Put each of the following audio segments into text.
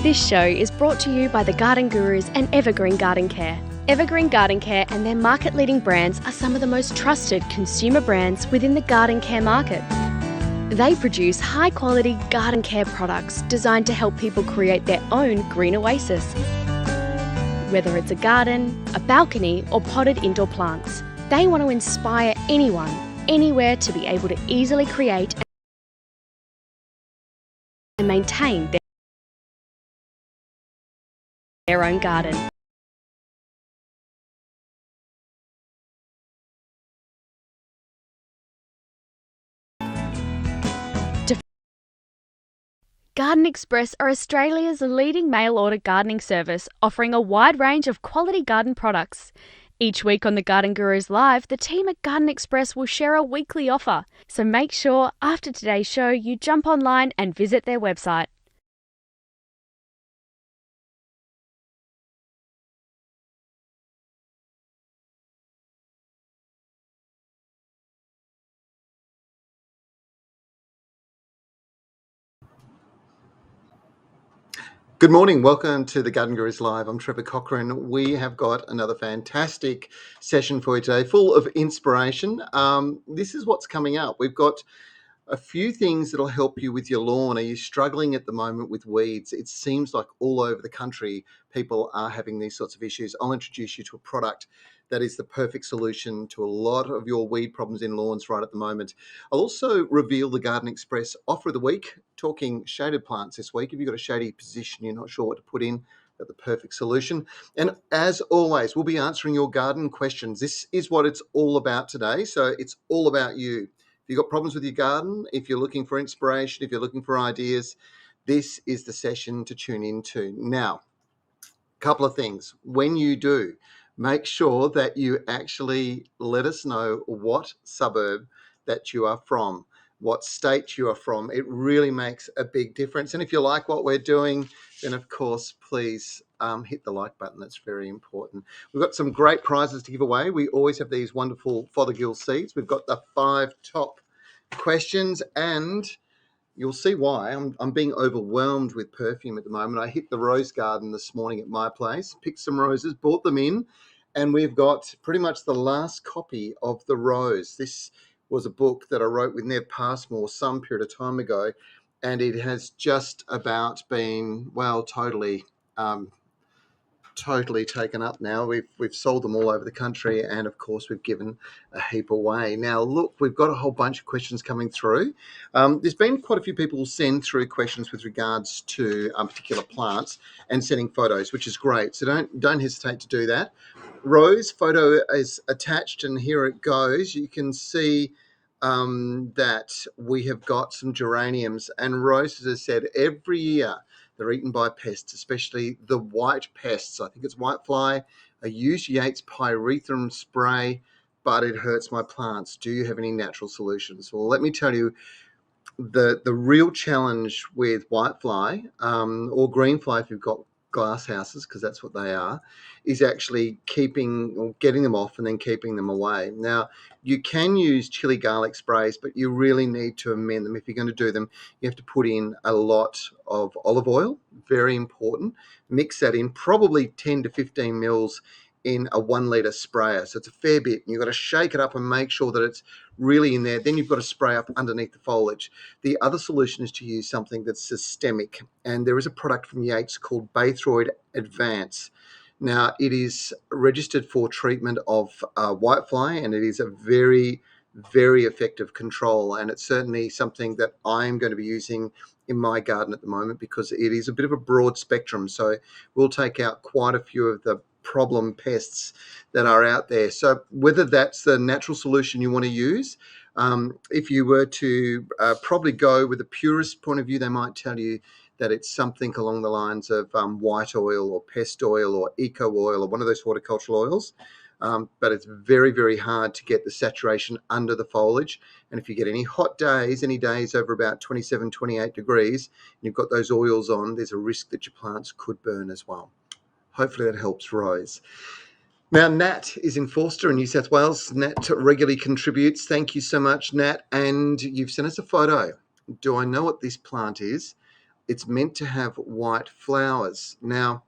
This show is brought to you by the Garden Gurus and Evergreen Garden Care. Evergreen Garden Care and their market-leading brands are some of the most trusted consumer brands within the garden care market. They produce high-quality garden care products designed to help people create their own green oasis. Whether it's a garden, a balcony, or potted indoor plants, they want to inspire anyone, anywhere to be able to easily create and maintain their own garden. Garden Express are Australia's leading mail-order gardening service, offering a wide range of quality garden products. Each week on the Garden Gurus Live, the team at Garden Express will share a weekly offer. So make sure after today's show you jump online and visit their website. Good morning. Welcome to the Garden Gurus Live. I'm Trevor Cochrane. We have got another fantastic session for you today, full of inspiration. This is what's coming up. We've got a few things that'll help you with your lawn. Are you struggling at the moment with weeds? It seems like all over the country people are having these sorts of issues. I'll introduce you to a product that is the perfect solution to a lot of your weed problems in lawns right at the moment. I'll also reveal the Garden Express offer of the week, talking shaded plants this week. If you've got a shady position, you're not sure what to put in, got the perfect solution. And as always, we'll be answering your garden questions. This is what it's all about today. So it's all about you. If you've got problems with your garden, if you're looking for inspiration, if you're looking for ideas, this is the session to tune into. Now, a couple of things. When you do, make sure that you actually let us know what suburb that you are from, what state you are from. It really makes a big difference. And if you like what we're doing, then of course, please hit the like button. That's very important. We've got some great prizes to give away. We always have these wonderful Fothergill seeds. We've got the 5 top questions, and you'll see why. I'm being overwhelmed with perfume at the moment. I hit the rose garden this morning at my place, picked some roses, brought them in, and we've got pretty much the last copy of The Rose. This was a book that I wrote with Nev Passmore some period of time ago, and it has just about been, well, totally taken up now. We've sold them all over the country, and of course we've given a heap away. Now look, we've got a whole bunch of questions coming through. There's been quite a few people send through questions with regards to particular plants and sending photos, which is great. So don't hesitate to do that. Rose photo is attached, and here it goes. You can see that we have got some geraniums, and Rose, as I said, every year they're eaten by pests, especially the white pests. I think it's whitefly. I use Yates pyrethrum spray, but it hurts my plants. Do you have any natural solutions? Well, let me tell you, the real challenge with whitefly or greenfly, if you've got glass houses, because that's what they are, is actually keeping or getting them off and then keeping them away. Now, you can use chili garlic sprays, but you really need to amend them. If you're going to do them, you have to put in a lot of olive oil, very important. Mix that in, probably 10 to 15 mils in a 1 litre sprayer. So it's a fair bit. You've got to shake it up and make sure that it's really in there. Then you've got to spray up underneath the foliage. The other solution is to use something that's systemic. And there is a product from Yates called Bathroid Advance. Now, it is registered for treatment of whitefly, and it is a very, very effective control. And it's certainly something that I'm going to be using in my garden at the moment, because it is a bit of a broad spectrum. So we'll take out quite a few of the problem pests that are out there. So whether that's the natural solution you want to use, if you were to probably go with the purist point of view, they might tell you that it's something along the lines of white oil or pest oil or eco oil or one of those horticultural oils. But it's very, very hard to get the saturation under the foliage. And if you get any hot days, any days over about 27, 28 degrees, and you've got those oils on, there's a risk that your plants could burn as well. Hopefully that helps, Rose. Now, Nat is in Forster in New South Wales. Nat regularly contributes. Thank you so much, Nat. And you've sent us a photo. Do I know what this plant is? it's meant to have white flowers. Now,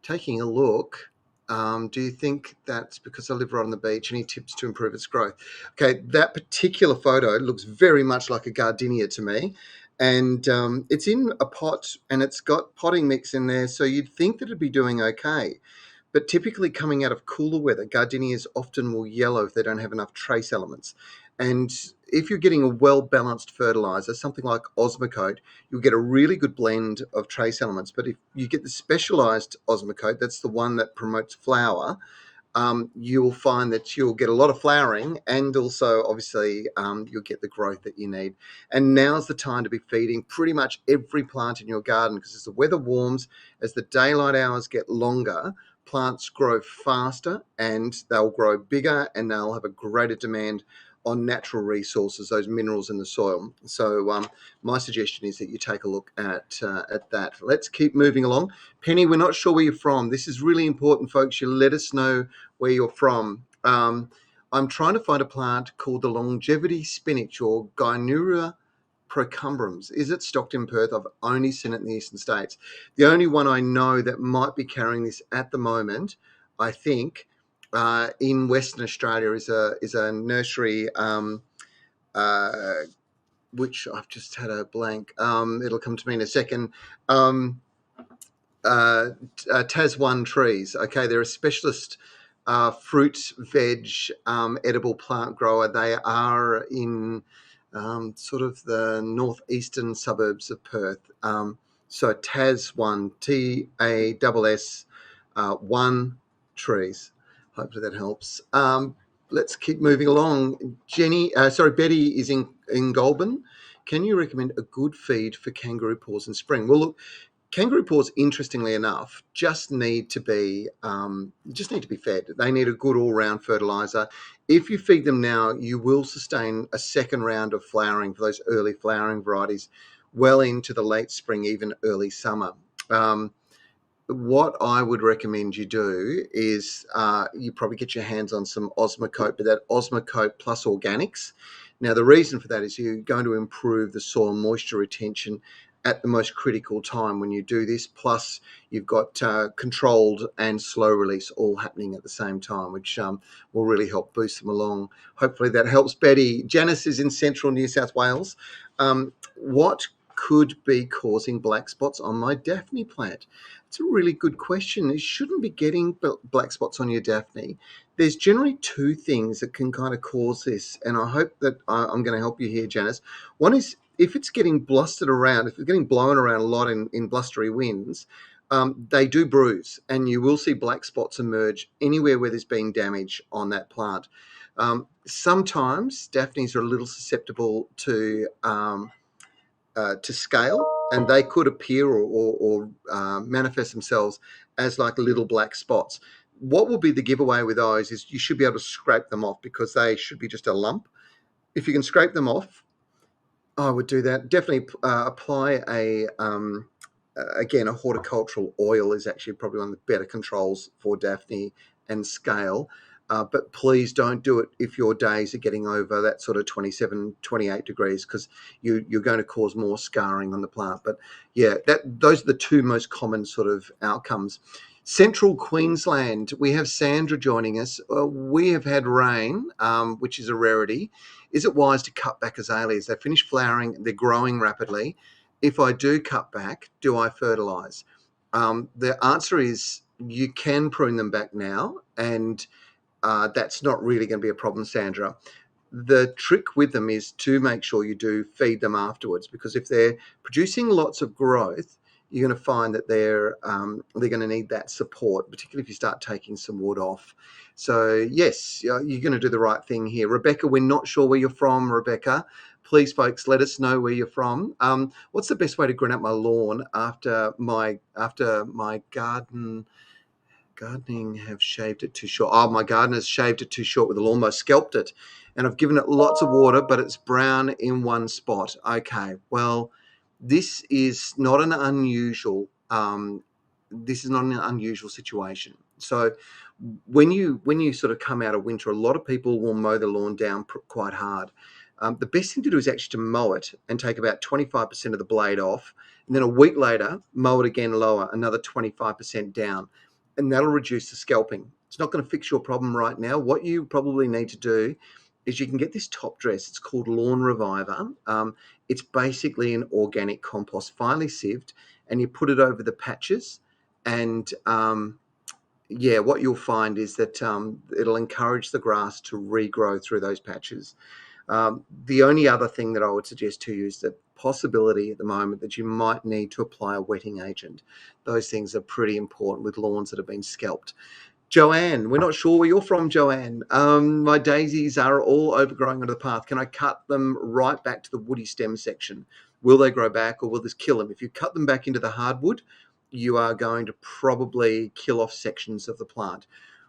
taking a look, do you think that's because I live right on the beach? Any tips to improve its growth? Okay, that particular photo looks very much like a gardenia to me. And it's in a pot and it's got potting mix in there, so you'd think that it'd be doing okay. But typically coming out of cooler weather, gardenias often will yellow if they don't have enough trace elements. And if you're getting a well-balanced fertilizer, something like Osmocote, you'll get a really good blend of trace elements. But if you get the specialized Osmocote, that's the one that promotes flower, you'll find that you'll get a lot of flowering and also obviously you'll get the growth that you need. And now's the time to be feeding pretty much every plant in your garden, because as the weather warms, as the daylight hours get longer, plants grow faster and they'll grow bigger and they'll have a greater demand on natural resources, those minerals in the soil. So my suggestion is that you take a look at that. Let's keep moving along. Penny, we're not sure where you're from. This is really important, folks. You let us know where you're from. I'm trying to find a plant called the longevity spinach, or Gynura procumbrums. Is it stocked in Perth? I've only seen it in the eastern states. The only one I know that might be carrying this at the moment, I think, in Western Australia is a nursery, which I've just had a blank. It'll come to me in a second. Tas One Trees. Okay, they're a specialist fruit, veg, edible plant grower. They are in sort of the northeastern suburbs of Perth. So Tas One, TASS, One Trees. Hopefully that helps. Let's keep moving along. Betty is in Goulburn. Can you recommend a good feed for kangaroo paws in spring? Well, look, kangaroo paws, interestingly enough, just need to be fed. They need a good all-round fertilizer. If you feed them now, you will sustain a second round of flowering for those early flowering varieties well into the late spring, even early summer. What I would recommend you do is you probably get your hands on some Osmocote, but that Osmocote plus organics. Now, the reason for that is you're going to improve the soil moisture retention at the most critical time when you do this. Plus, you've got controlled and slow release all happening at the same time, which will really help boost them along. Hopefully that helps, Betty. Janice is in central New South Wales. What could be causing black spots on my Daphne plant? It's a really good question. You shouldn't be getting black spots on your Daphne. There's generally two things that can kind of cause this, and I hope that I'm going to help you here, Janice. One is if it's getting blustered around, if it's getting blown around a lot in blustery winds, they do bruise, and you will see black spots emerge anywhere where there's been damage on that plant. Sometimes Daphnes are a little susceptible to scale, and they could appear or manifest themselves as like little black spots. What will be the giveaway with those is you should be able to scrape them off, because they should be just a lump. If you can scrape them off, I would do that. Definitely apply again, a horticultural oil is actually probably one of the better controls for Daphne and scale. But please don't do it if your days are getting over that sort of 27, 28 degrees, because you're going to cause more scarring on the plant. But yeah, those are the two most common sort of outcomes. Central Queensland, we have Sandra joining us. We have had rain, which is a rarity. Is it wise to cut back azaleas? They finish flowering, they're growing rapidly. If I do cut back, do I fertilize? The answer is you can prune them back now, and that's not really going to be a problem, Sandra. The trick with them is to make sure you do feed them afterwards, because if they're producing lots of growth, you're going to find that they're going to need that support, particularly if you start taking some wood off. So yes, you're going to do the right thing here. Rebecca, we're not sure where you're from, Rebecca. Please, folks, let us know where you're from. What's the best way to green up my lawn after my gardening have shaved it too short? Oh, my gardener's shaved it too short with a lawnmower, scalped it, and I've given it lots of water, but it's brown in one spot. Okay, well, this is not an unusual situation. So when you sort of come out of winter, a lot of people will mow the lawn down quite hard. The best thing to do is actually to mow it and take about 25% of the blade off. And then a week later, mow it again lower, another 25% down. And that'll reduce the scalping. It's not going to fix your problem right now. What you probably need to do is you can get this top dress. It's called Lawn Reviver. It's basically an organic compost, finely sieved, and you put it over the patches. And what you'll find is that it'll encourage the grass to regrow through those patches. The only other thing that I would suggest to you is the possibility at the moment that you might need to apply a wetting agent. Those things are pretty important with lawns that have been scalped. Joanne, we're not sure where you're from, Joanne. My daisies are all overgrowing onto the path. Can I cut them right back to the woody stem section? Will they grow back, or will this kill them? If you cut them back into the hardwood, you are going to probably kill off sections of the plant.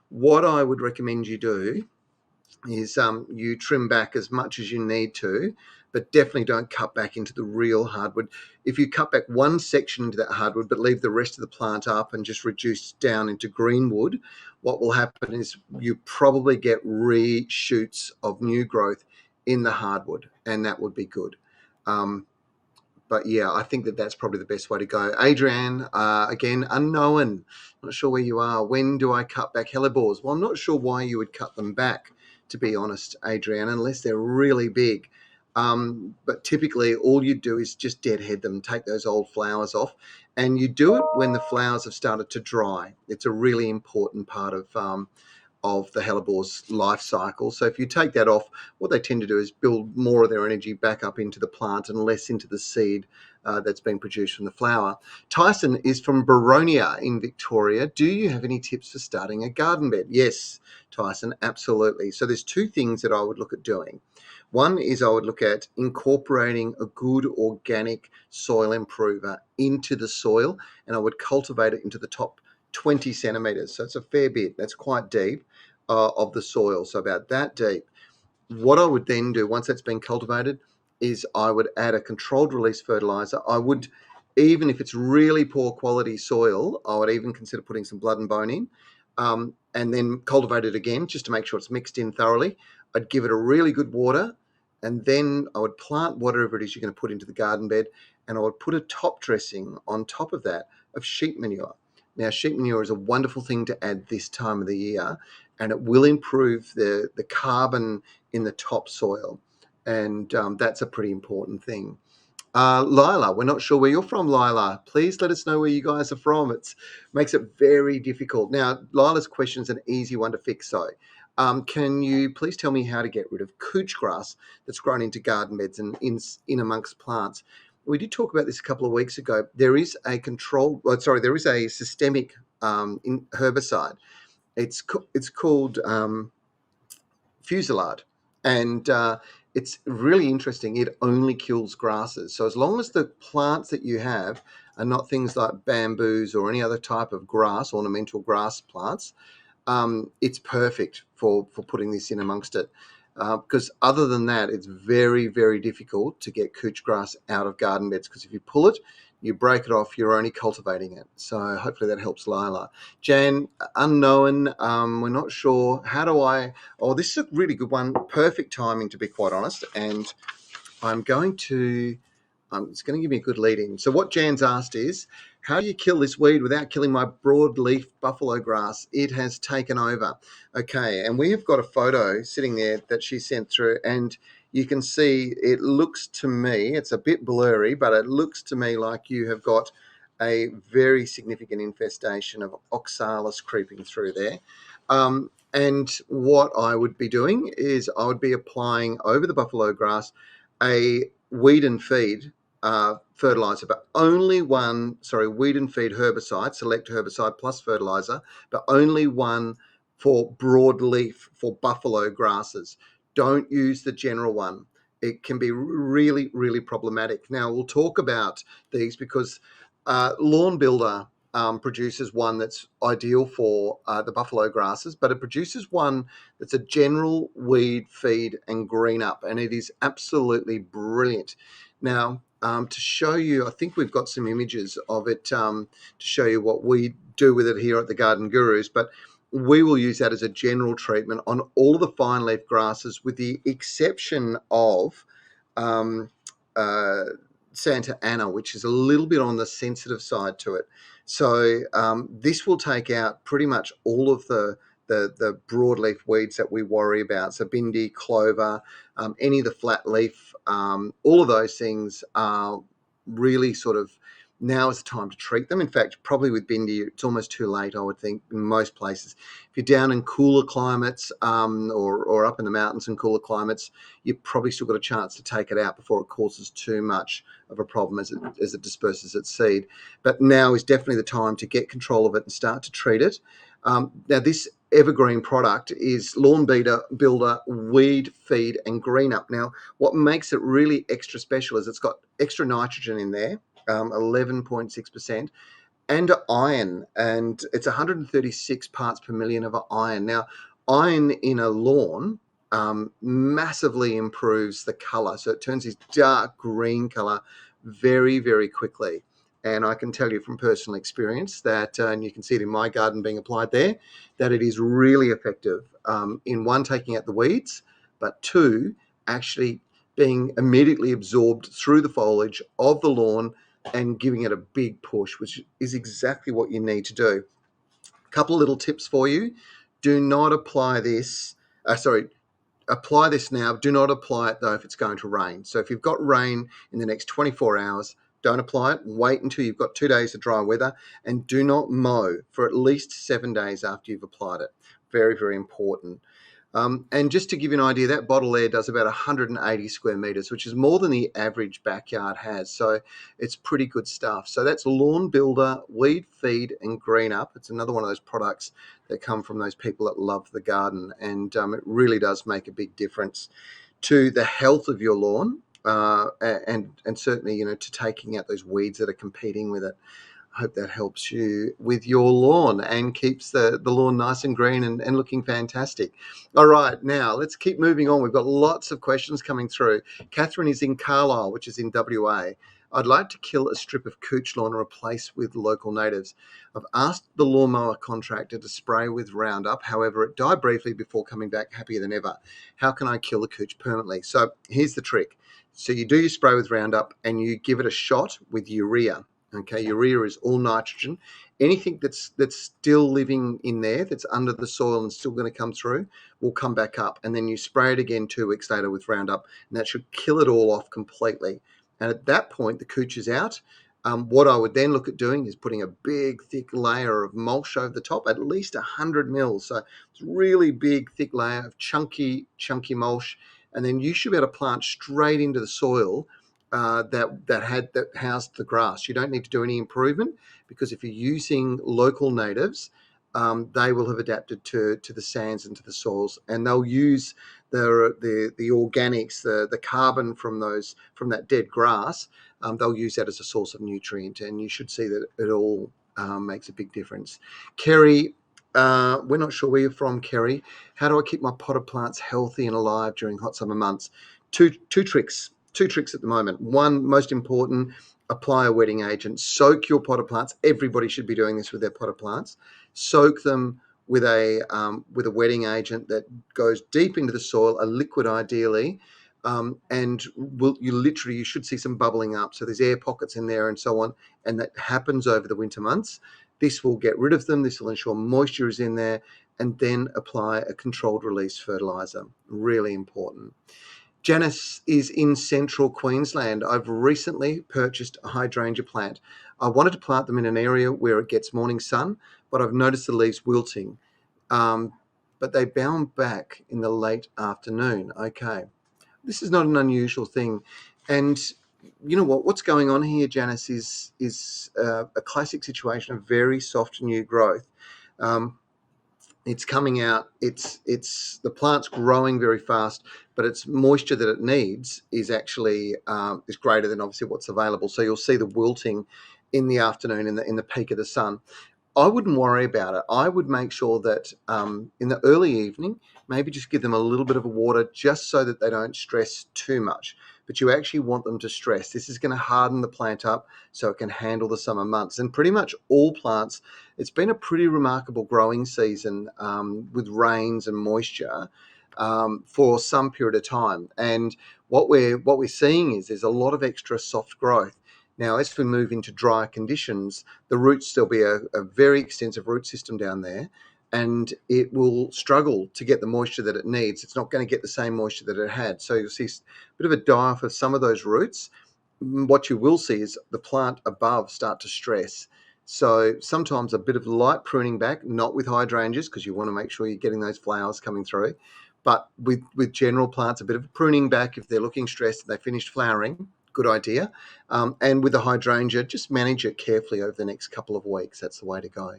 What I would recommend you do is you trim back as much as you need to, but definitely don't cut back into the real hardwood. If you cut back one section into that hardwood but leave the rest of the plant up and just reduce down into greenwood, what will happen is you probably get reshoots of new growth in the hardwood, and that would be good. But yeah, I think that that's probably the best way to go. Adrienne, again, unknown. Not sure where you are. When do I cut back hellebores? Well, I'm not sure why you would cut them back, to be honest, Adrienne, unless they're really big. But typically all you do is just deadhead them, take those old flowers off, and you do it when the flowers have started to dry. It's a really important part of the hellebore's life cycle. So if you take that off, what they tend to do is build more of their energy back up into the plant and less into the seed that's been produced from the flower. Tyson is from Baronia in Victoria. Do you have any tips for starting a garden bed? Yes, Tyson, absolutely. So there's two things that I would look at doing. One is I would look at incorporating a good organic soil improver into the soil, and I would cultivate it into the top 20 centimetres. So it's a fair bit. That's quite deep of the soil. So about that deep. What I would then do once that's been cultivated is I would add a controlled release fertilizer. I would, even if it's really poor quality soil, I would even consider putting some blood and bone in, and then cultivate it again just to make sure it's mixed in thoroughly. I'd give it a really good water, and then I would plant whatever it is you're going to put into the garden bed, and I would put a top dressing on top of that of sheep manure. Now, sheep manure is a wonderful thing to add this time of the year, and it will improve the carbon in the topsoil, and that's a pretty important thing. Lila, we're not sure where you're from, Lila. Please let us know where you guys are from. It makes it very difficult. Now, Lila's question is an easy one to fix, though. Can you please tell me how to get rid of couch grass that's grown into garden beds and in amongst plants? We did talk about this a couple of weeks ago. There is a there is a systemic herbicide. It's called Fusilade, and it's really interesting. It only kills grasses. So as long as the plants that you have are not things like bamboos or any other type of grass, ornamental grass plants, it's perfect for putting this in amongst it. Because other than that, it's very, very difficult to get couch grass out of garden beds, because if you pull it, you break it off, you're only cultivating it. So hopefully that helps Lila. Jan, unknown, we're not sure. How do I... Oh, this is a really good one. Perfect timing, to be quite honest. And I'm going to... it's going to give me a good lead in. So what Jan's asked is, how do you kill this weed without killing my broadleaf buffalo grass? It has taken over. Okay, and we have got a photo sitting there that she sent through, and you can see it looks to me, it's a bit blurry, but it looks to me like you have got a very significant infestation of oxalis creeping through there. And what I would be doing is I would be applying over the buffalo grass a weed and feed fertilizer, but only one, weed and feed herbicide, select herbicide plus fertilizer, but only one for broadleaf, for buffalo grasses. Don't use the general one. It can be really, really problematic. Now, we'll talk about these because Lawn Builder produces one that's ideal for the buffalo grasses, but it produces one that's a general weed, feed, and green up, and it is absolutely brilliant. Now, to show you, I think we've got some images of it to show you what we do with it here at the Garden Gurus, but we will use that as a general treatment on all of the fine leaf grasses, with the exception of um, uh, Santa Ana, which is a little bit on the sensitive side to it. So this will take out pretty much all of the broadleaf weeds that we worry about. So bindi, clover, any of the flat leaf, all of those things are really sort of, now is the time to treat them. In fact, probably with bindi, it's almost too late, I would think, in most places. If you're down in cooler climates or up in the mountains in cooler climates, you've probably still got a chance to take it out before it causes too much of a problem as it disperses its seed. But now is definitely the time to get control of it and start to treat it. Now, this evergreen product is lawn builder, weed feed, and green up. Now, what makes it really extra special is it's got extra nitrogen in there, 11.6%, and iron, and it's 136 parts per million of iron. Now, iron in a lawn massively improves the color, so it turns this dark green color very, very quickly. And I can tell you from personal experience that, and you can see it in my garden being applied there, that it is really effective in one, taking out the weeds, but two, actually being immediately absorbed through the foliage of the lawn and giving it a big push, which is exactly what you need to do. A couple of little tips for you. Do not apply this, apply this now. Do not apply it though if it's going to rain. So if you've got rain in the next 24 hours, don't apply it. Wait until you've got 2 days of dry weather, and do not mow for at least 7 days after you've applied it. Very, very important. And just to give you an idea, that bottle there does about 180 square meters, which is more than the average backyard has. So it's pretty good stuff. So that's Lawn Builder, Weed Feed, and Green Up. It's another one of those products that come from those people that love the garden. And it really does make a big difference to the health of your lawn, and certainly, to taking out those weeds that are competing with it. I hope that helps you with your lawn and keeps the lawn nice and green and looking fantastic. All right, now let's keep moving on. We've got lots of questions coming through. Catherine is in Carlisle, which is in WA. I'd like to kill a strip of couch lawn and replace with local natives. I've asked the lawnmower contractor to spray with Roundup. However, it died briefly before coming back happier than ever. How can I kill the couch permanently? So here's the trick. So you do your spray with Roundup and you give it a shot with urea. Okay, urea is all nitrogen. Anything that's still living in there, that's under the soil and still going to come through, will come back up. And then you spray it again 2 weeks later with Roundup, and that should kill it all off completely. And at that point, the couch is out. What I would then look at doing is putting a big, thick layer of mulch over the top, at least 100 mils. So it's a really big, thick layer of chunky mulch. And then you should be able to plant straight into the soil that housed the grass. You don't need to do any improvement, because if you're using local natives, they will have adapted to the sands and to the soils, and they'll use the organics, the carbon from that dead grass. They'll use that as a source of nutrient, and you should see that it all makes a big difference. Kerry, we're not sure where you're from, Kerry. How do I keep my potted plants healthy and alive during hot summer months? Two tricks at the moment. One, most important, apply a wetting agent. Soak your potted plants. Everybody should be doing this with their potted plants. Soak them with a wetting agent that goes deep into the soil, a liquid ideally, and you should see some bubbling up. So there's air pockets in there and so on, and that happens over the winter months. This will get rid of them. This will ensure moisture is in there, and then apply a controlled release fertilizer. Really important. Janice is in central Queensland. I've recently purchased a hydrangea plant. I wanted to plant them in an area where it gets morning sun, but I've noticed the leaves wilting. But they bound back in the late afternoon. Okay. This is not an unusual thing. And you know what's going on here, Janice, is a classic situation of very soft new growth. It's coming out, it's the plant's growing very fast, but its moisture that it needs is actually is greater than obviously what's available. So you'll see the wilting in the afternoon, in the peak of the sun. I wouldn't worry about it. I would make sure that in the early evening, maybe just give them a little bit of water, just so that they don't stress too much, but you actually want them to stress. This is going to harden the plant up so it can handle the summer months. And pretty much all plants, it's been a pretty remarkable growing season with rains and moisture for some period of time. And what we're seeing is there's a lot of extra soft growth. Now, as we move into drier conditions, the roots, there'll be a very extensive root system down there, and it will struggle to get the moisture that it needs. It's not going to get the same moisture that it had. So you'll see a bit of a die off of some of those roots. What you will see is the plant above start to stress. So sometimes a bit of light pruning back, not with hydrangeas, because you want to make sure you're getting those flowers coming through. But with general plants, a bit of a pruning back if they're looking stressed and they finished flowering. Good idea. And with the hydrangea, just manage it carefully over the next couple of weeks. That's the way to go.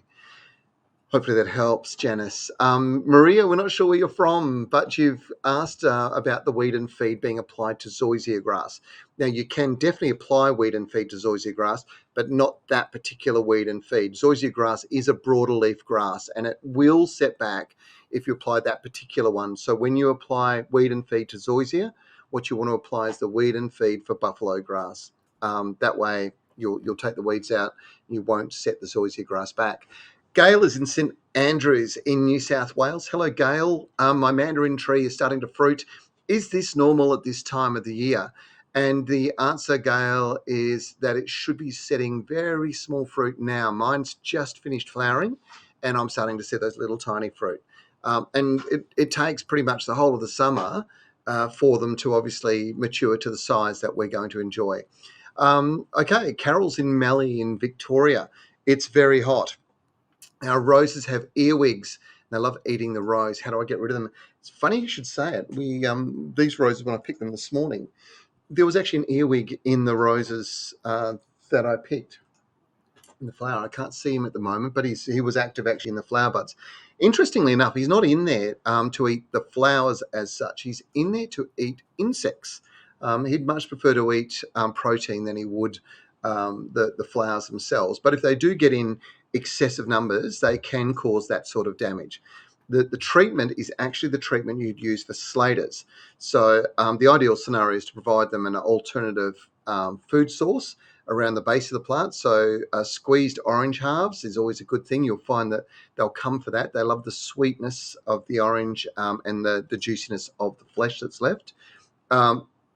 Hopefully that helps, Janice. Maria, we're not sure where you're from, but you've asked about the weed and feed being applied to zoysia grass. Now, you can definitely apply weed and feed to zoysia grass, but not that particular weed and feed. Zoysia grass is a broader leaf grass, and it will set back if you apply that particular one. So when you apply weed and feed to zoysia, what you want to apply is the weed and feed for buffalo grass. That way, you'll take the weeds out, and you won't set the zoysia grass back. Gail is in St Andrews in New South Wales. Hello, Gail. My mandarin tree is starting to fruit. Is this normal at this time of the year? And the answer, Gail, is that it should be setting very small fruit now. Mine's just finished flowering, and I'm starting to set those little tiny fruit. And it takes pretty much the whole of the summer for them to obviously mature to the size that we're going to enjoy. Okay, Carol's in Mallee in Victoria. It's very hot. Our roses have earwigs. And I love eating the rose. How do I get rid of them? It's funny you should say it. These roses, when I picked them this morning, there was actually an earwig in the roses that I picked in the flower. I can't see him at the moment, but he was active actually in the flower buds. Interestingly enough, he's not in there to eat the flowers as such. He's in there to eat insects. He'd much prefer to eat protein than he would the flowers themselves. But if they do get in excessive numbers, they can cause that sort of damage. The treatment is actually the treatment you'd use for slaters. So the ideal scenario is to provide them an alternative food source around the base of the plant. So squeezed orange halves is always a good thing. You'll find that they'll come for that. They love the sweetness of the orange and the juiciness of the flesh that's left.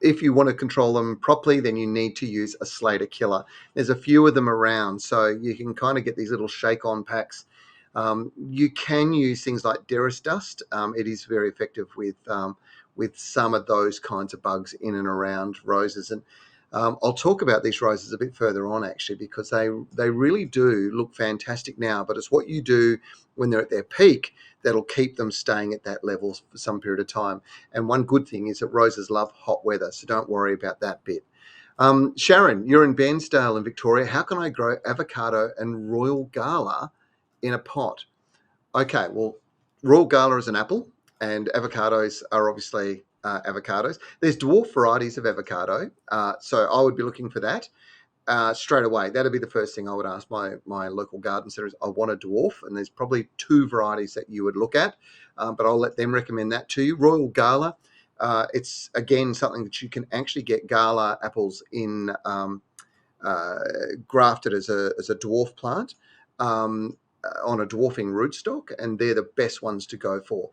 If you want to control them properly, then you need to use a slater killer. There's a few of them around, so you can kind of get these little shake-on packs. You can use things like Derris dust. It is very effective with some of those kinds of bugs in and around roses. And I'll talk about these roses a bit further on, actually, because they really do look fantastic now, but it's what you do when they're at their peak that'll keep them staying at that level for some period of time. And one good thing is that roses love hot weather, so don't worry about that bit. Sharon, you're in Bairnsdale in Victoria. How can I grow avocado and Royal Gala in a pot? Okay, well, Royal Gala is an apple, and avocados are obviously avocados. There's dwarf varieties of avocado, so I would be looking for that. Straight away, that'd be the first thing I would ask my local garden centre is I want a dwarf, and there's probably two varieties that you would look at, but I'll let them recommend that to you. Royal Gala, it's again something that you can actually get Gala apples in grafted as a dwarf plant on a dwarfing rootstock, and they're the best ones to go for.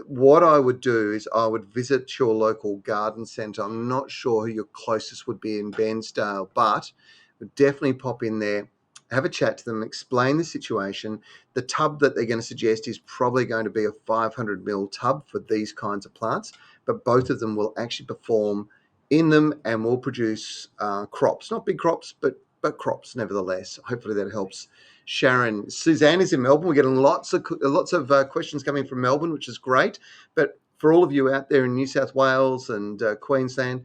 What I would do is I would visit your local garden centre. I'm not sure who your closest would be in Bairnsdale, but would definitely pop in there, have a chat to them, explain the situation. The tub that they're going to suggest is probably going to be a 500 ml tub for these kinds of plants, but both of them will actually perform in them and will produce crops, not big crops, but crops nevertheless. Hopefully that helps. Sharon, Suzanne is in Melbourne. We're getting lots of questions coming from Melbourne, which is great. But for all of you out there in New South Wales and Queensland,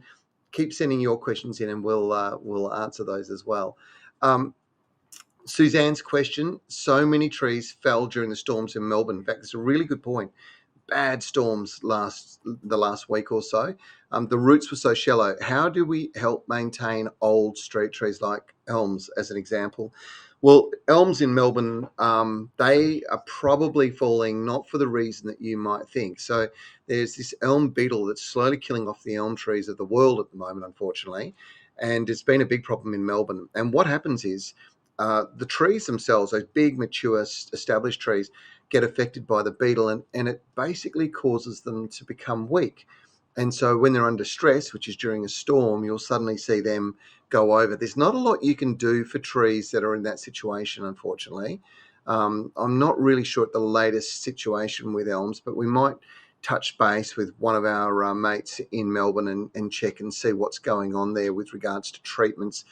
keep sending your questions in, and we'll answer those as well. Suzanne's question: so many trees fell during the storms in Melbourne. In fact, it's a really good point. Bad storms the last week or so. The roots were so shallow. How do we help maintain old street trees like elms, as an example? Well, elms in Melbourne, they are probably falling not for the reason that you might think. So there's this elm beetle that's slowly killing off the elm trees of the world at the moment, unfortunately. And it's been a big problem in Melbourne. And what happens is the trees themselves, those big, mature, established trees, get affected by the beetle, and it basically causes them to become weak. And so when they're under stress, which is during a storm, you'll suddenly see them go over. There's not a lot you can do for trees that are in that situation, unfortunately. I'm not really sure at the latest situation with elms, but we might touch base with one of our mates in Melbourne and check and see what's going on there with regards to treatments.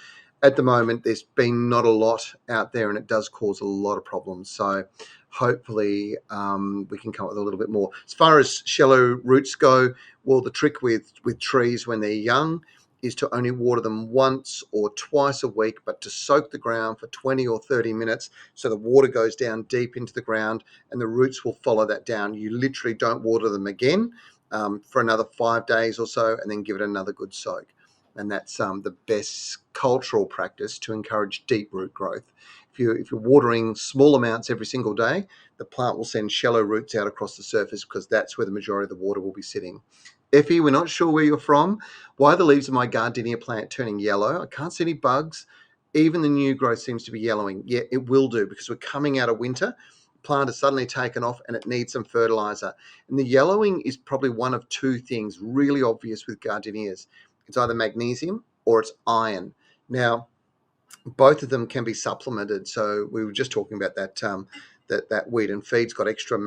At the moment, there's been not a lot out there, and it does cause a lot of problems. So hopefully we can come up with a little bit more. As far as shallow roots go, well, the trick with trees when they're young is to only water them once or twice a week, but to soak the ground for 20 or 30 minutes so the water goes down deep into the ground and the roots will follow that down. You literally don't water them again for another 5 days or so, and then give it another good soak. And that's the best cultural practice to encourage deep root growth. If you're watering small amounts every single day, the plant will send shallow roots out across the surface because that's where the majority of the water will be sitting. Effie, we're not sure where you're from. Why are the leaves of my Gardenia plant turning yellow? I can't see any bugs. Even the new growth seems to be yellowing. Yeah, it will do because we're coming out of winter. The plant has suddenly taken off and it needs some fertilizer. And the yellowing is probably one of two things really obvious with Gardenias. It's either magnesium or it's iron. Now, both of them can be supplemented. So we were just talking about that that wheat and feed's got extra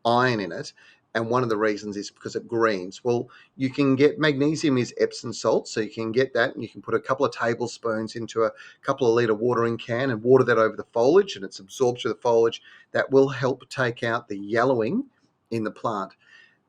iron in it, and one of the reasons is because it greens. Well, you can get magnesium is Epsom salt, so you can get that, and you can put a couple of tablespoons into a couple of litre watering can and water that over the foliage, and it's absorbed through the foliage. That will help take out the yellowing in the plant.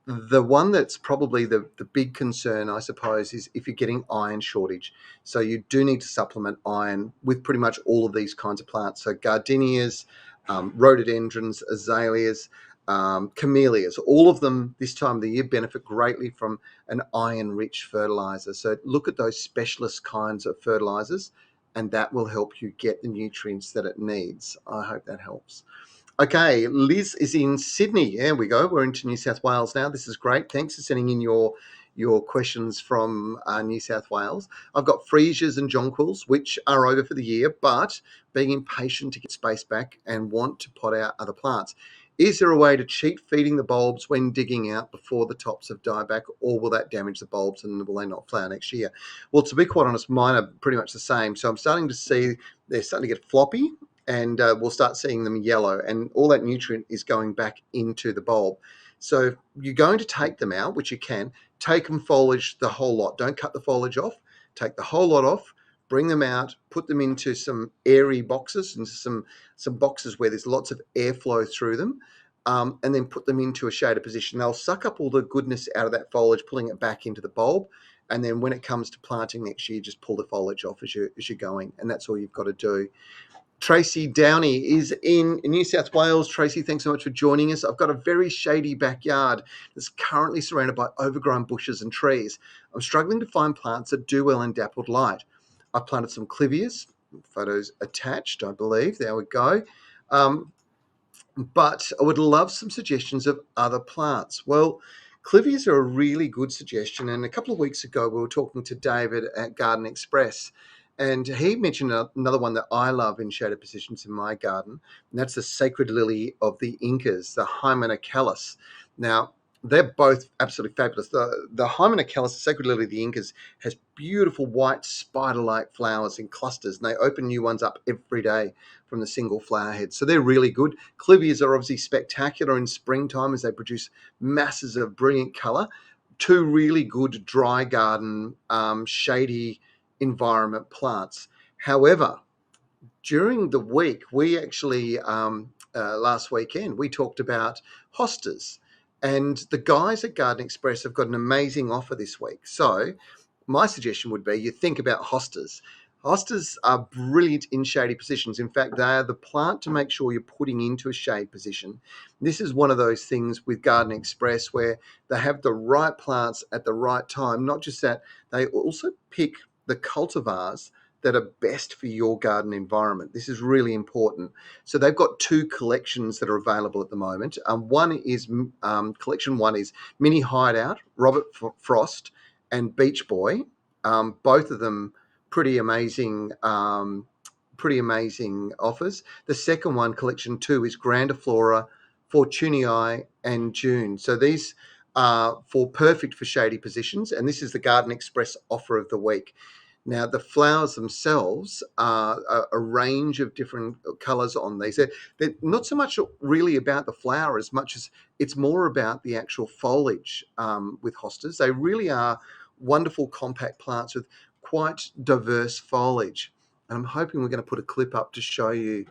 The one that's probably the big concern, I suppose, is if you're getting iron shortage. So you do need to supplement iron with pretty much all of these kinds of plants. So gardenias, rhododendrons, azaleas, camellias, all of them this time of the year benefit greatly from an iron-rich fertilizer. So look at those specialist kinds of fertilizers, and that will help you get the nutrients that it needs. I hope that helps. Okay, Liz is in Sydney. There we go. We're into New South Wales now. This is great. Thanks for sending in your questions from New South Wales. I've got freesias and jonquils, which are over for the year, but being impatient to get space back and want to pot out other plants. Is there a way to cheat feeding the bulbs when digging out before the tops have died back, or will that damage the bulbs and will they not flower next year? Well, to be quite honest, mine are pretty much the same. So I'm starting to see they're starting to get floppy, and we'll start seeing them yellow, and all that nutrient is going back into the bulb. So you're going to take them out, which you can. Take them foliage the whole lot. Don't cut the foliage off. Take the whole lot off, bring them out, put them into some airy boxes, into some boxes where there's lots of airflow through them, and then put them into a shaded position. They'll suck up all the goodness out of that foliage, pulling it back into the bulb. And then when it comes to planting next year, just pull the foliage off as you're going. And that's all you've got to do. Tracy Downey is in New South Wales. Tracy, thanks so much for joining us. I've got a very shady backyard that's currently surrounded by overgrown bushes and trees. I'm struggling to find plants that do well in dappled light. I've planted some clivias, photos attached, I believe. There we go. But I would love some suggestions of other plants. Well, clivias are a really good suggestion. And a couple of weeks ago, we were talking to David at Garden Express, and he mentioned another one that I love in shaded positions in my garden, and that's the sacred lily of the Incas, the Hymenocallis. Now, they're both absolutely fabulous. The Hymenocallis, the sacred lily of the Incas, has beautiful white spider-like flowers in clusters, and they open new ones up every day from the single flower head. So they're really good. Clivias are obviously spectacular in springtime as they produce masses of brilliant colour. Two really good dry garden, shady environment plants. However, during the week, we actually, last weekend, we talked about hostas. And the guys at Garden Express have got an amazing offer this week. So my suggestion would be you think about hostas. Hostas are brilliant in shady positions. In fact, they are the plant to make sure you're putting into a shade position. This is one of those things with Garden Express where they have the right plants at the right time. Not just that, they also pick the cultivars that are best for your garden environment. This is really important. So they've got 2 collections that are available at the moment. Collection one is Mini Hideout, Robert Frost, and Beach Boy. Both of them pretty amazing offers. The second one, collection 2, is Grandiflora, Fortunii, and June. So these are perfect for shady positions, and this is the Garden Express offer of the week. Now, the flowers themselves are a range of different colours on these. They're not so much really about the flower as much as it's more about the actual foliage with hostas. They really are wonderful compact plants with quite diverse foliage. And I'm hoping we're going to put a clip up to show you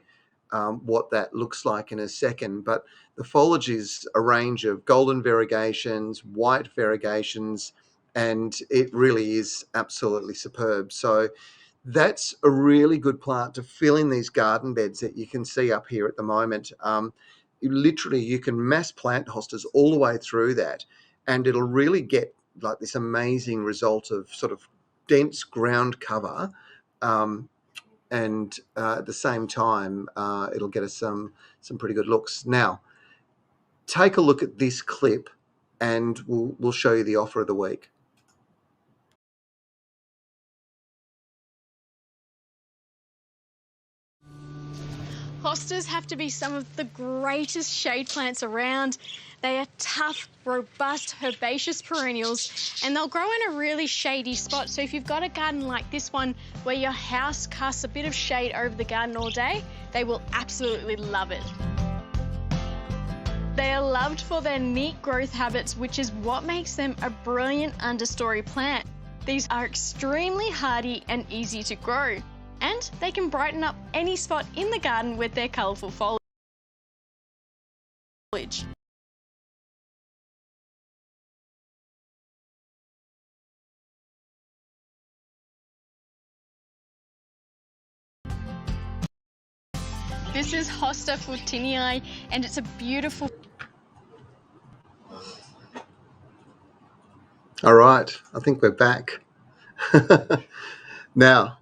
what that looks like in a second. But the foliage is a range of golden variegations, white variegations, and it really is absolutely superb. So that's a really good plant to fill in these garden beds that you can see up here at the moment. You can mass plant hostas all the way through that, and it'll really get like this amazing result of sort of dense ground cover. And at the same time, it'll get us some pretty good looks. Now, take a look at this clip, and we'll show you the offer of the week. Hostas have to be some of the greatest shade plants around. They are tough, robust, herbaceous perennials, and they'll grow in a really shady spot. So if you've got a garden like this one where your house casts a bit of shade over the garden all day, they will absolutely love it. They are loved for their neat growth habits, which is what makes them a brilliant understory plant. These are extremely hardy and easy to grow, and they can brighten up any spot in the garden with their colourful foliage. This is Hosta Fortini, and it's a beautiful... All right, I think we're back. Now,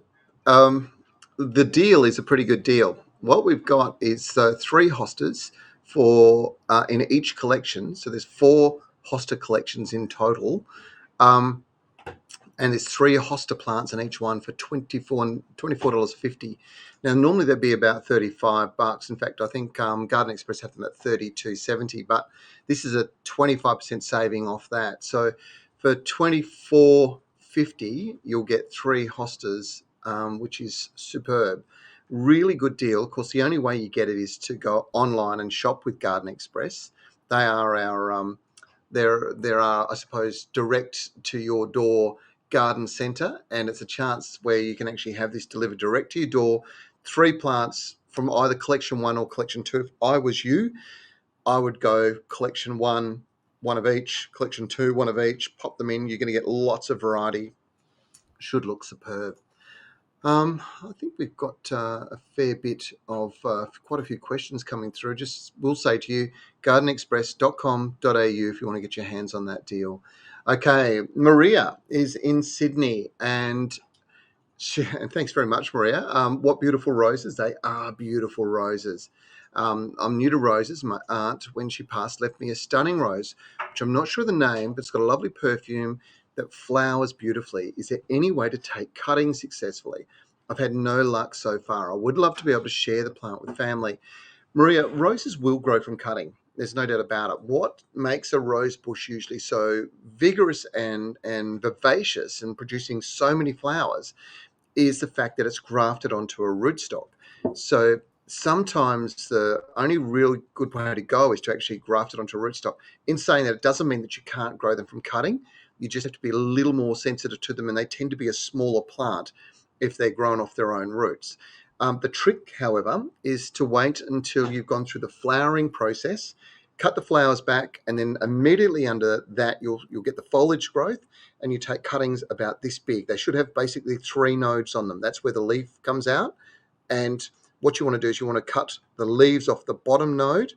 the deal is a pretty good deal. What we've got is 3 hostas for in each collection. So there's 4 hosta collections in total. And there's 3 hosta plants in each one for $24.50. Now, normally they'd be about $35. In fact, I think Garden Express have them at $32.70, but this is a 25% saving off that. So for $24.50, you'll get 3 hostas, which is superb. Really good deal. Of course, the only way you get it is to go online and shop with Garden Express. They are our there are, I suppose, direct to your door garden centre, and it's a chance where you can actually have this delivered direct to your door. 3 plants from either collection 1 or collection 2. If I was you, I would go collection 1, one of each, collection 2, one of each, pop them in. You're going to get lots of variety. Should look superb. I think we've got a fair bit of quite a few questions coming through. Just we'll say to you, gardenexpress.com.au if you want to get your hands on that deal. Okay, Maria is in Sydney, and thanks very much, Maria. What beautiful roses. They are beautiful roses. I'm new to roses. My aunt, when she passed, left me a stunning rose, which I'm not sure the name, but it's got a lovely perfume that flowers beautifully. Is there any way to take cuttings successfully? I've had no luck so far. I would love to be able to share the plant with family. Maria, roses will grow from cutting. There's no doubt about it. What makes a rose bush usually so vigorous and vivacious and producing so many flowers is the fact that it's grafted onto a rootstock. So sometimes the only real good way to go is to actually graft it onto a rootstock. In saying that, it doesn't mean that you can't grow them from cutting. You just have to be a little more sensitive to them, and they tend to be a smaller plant if they're grown off their own roots. The trick, however, is to wait until you've gone through the flowering process, cut the flowers back, and then immediately under that you'll get the foliage growth, and you take cuttings about this big. They should have basically 3 nodes on them. That's where the leaf comes out. And what you want to do is you want to cut the leaves off the bottom node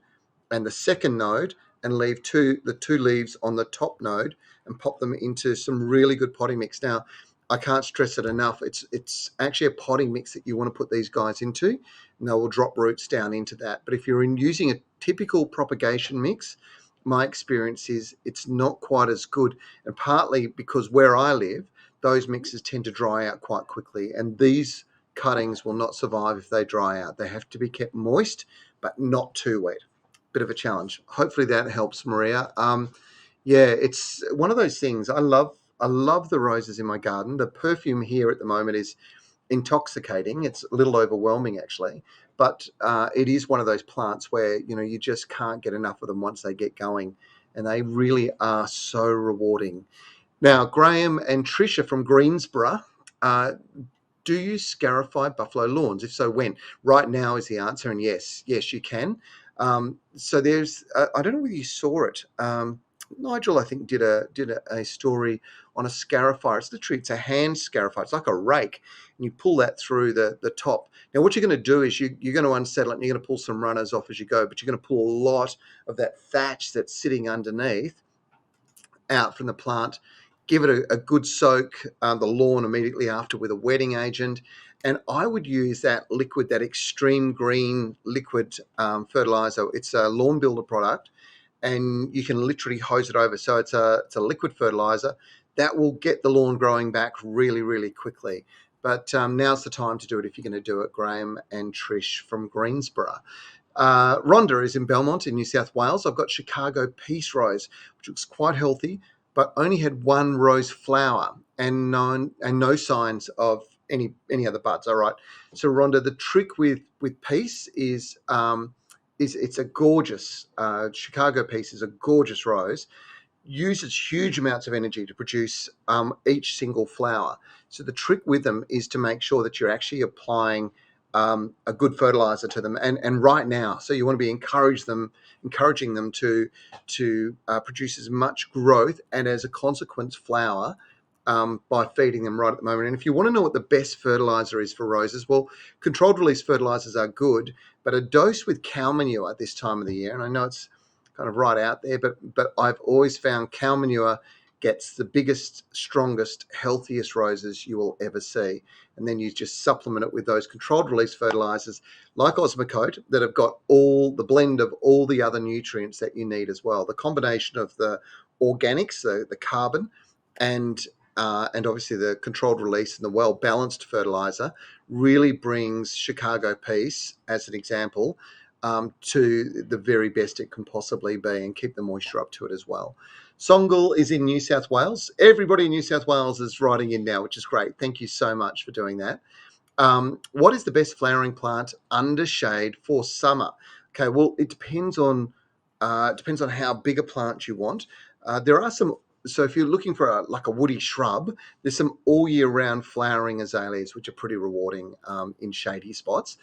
and the second node, and leave the 2 leaves on the top node and pop them into some really good potting mix. Now, I can't stress it enough. It's actually a potting mix that you want to put these guys into, and they will drop roots down into that. But if you're using a typical propagation mix, my experience is it's not quite as good, and partly because where I live, those mixes tend to dry out quite quickly, and these cuttings will not survive if they dry out. They have to be kept moist, but not too wet. Bit of a challenge. Hopefully that helps, Maria. Yeah, it's one of those things. I love the roses in my garden. The perfume here at the moment is intoxicating. It's a little overwhelming actually, but it is one of those plants where you just can't get enough of them once they get going, and they really are so rewarding. Now, Graham and Tricia from Greensborough, do you scarify buffalo lawns? If so, when? Right now is the answer, and yes, you can. So there's, I don't know whether you saw it. Nigel, I think, did a story on a scarifier. It's a hand scarifier. It's like a rake, and you pull that through the top. Now, what you're going to do is you're going to unsettle it, and you're going to pull some runners off as you go, but you're going to pull a lot of that thatch that's sitting underneath out from the plant. Give it a good soak, the lawn immediately after with a wetting agent. And I would use that liquid, that extreme green liquid fertilizer. It's a lawn builder product, and you can literally hose it over. So it's a liquid fertilizer that will get the lawn growing back really, really quickly. But now's the time to do it if you're going to do it, Graham and Trish from Greensborough. Rhonda is in Belmont in New South Wales. I've got Chicago Peace Rose, which looks quite healthy, but only had one rose flower and no signs of any other buds. All right. So Rhonda, the trick with Peace is it's a gorgeous Chicago Peace is a gorgeous rose. Uses huge amounts of energy to produce each single flower. So the trick with them is to make sure that you're actually applying a good fertilizer to them, and right now. So you want to be encouraging them to produce as much growth and as a consequence flower by feeding them right at the moment. And if you want to know what the best fertilizer is for roses, well, controlled release fertilizers are good, but a dose with cow manure at this time of the year, and I know it's kind of right out there, but I've always found cow manure gets the biggest, strongest, healthiest roses you will ever see. And then you just supplement it with those controlled release fertilizers like Osmocote that have got all the blend of all the other nutrients that you need as well. The combination of the organics, the carbon, and obviously the controlled release and the well-balanced fertilizer really brings Chicago Peace, as an example, to the very best it can possibly be, and keep the moisture up to it as well. Songal is in New South Wales. Everybody in New South Wales is writing in now, which is great. Thank you so much for doing that. What is the best flowering plant under shade for summer? Okay, well, it depends on how big a plant you want. There are some. So if you're looking for a woody shrub, there's some all year round flowering azaleas, which are pretty rewarding in shady spots.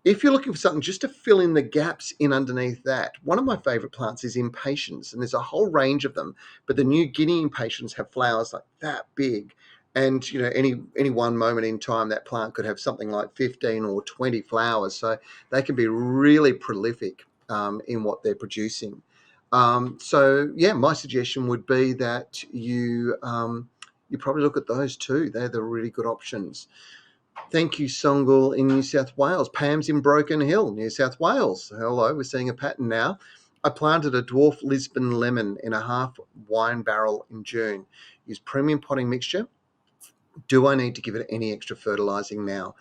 If you're looking for something just to fill in the gaps in underneath that, one of my favourite plants is impatiens, and there's a whole range of them. But the New Guinea impatiens have flowers like that big, and any one moment in time that plant could have something like 15 or 20 flowers. So they can be really prolific in what they're producing. So yeah, my suggestion would be that you probably look at those too. They're the really good options. Thank you, Songal in New South Wales. Pam's in Broken Hill, New South Wales. Hello, we're seeing a pattern now. I planted a dwarf Lisbon lemon in a half wine barrel in June. Use premium potting mixture. Do I need to give it any extra fertilizing now?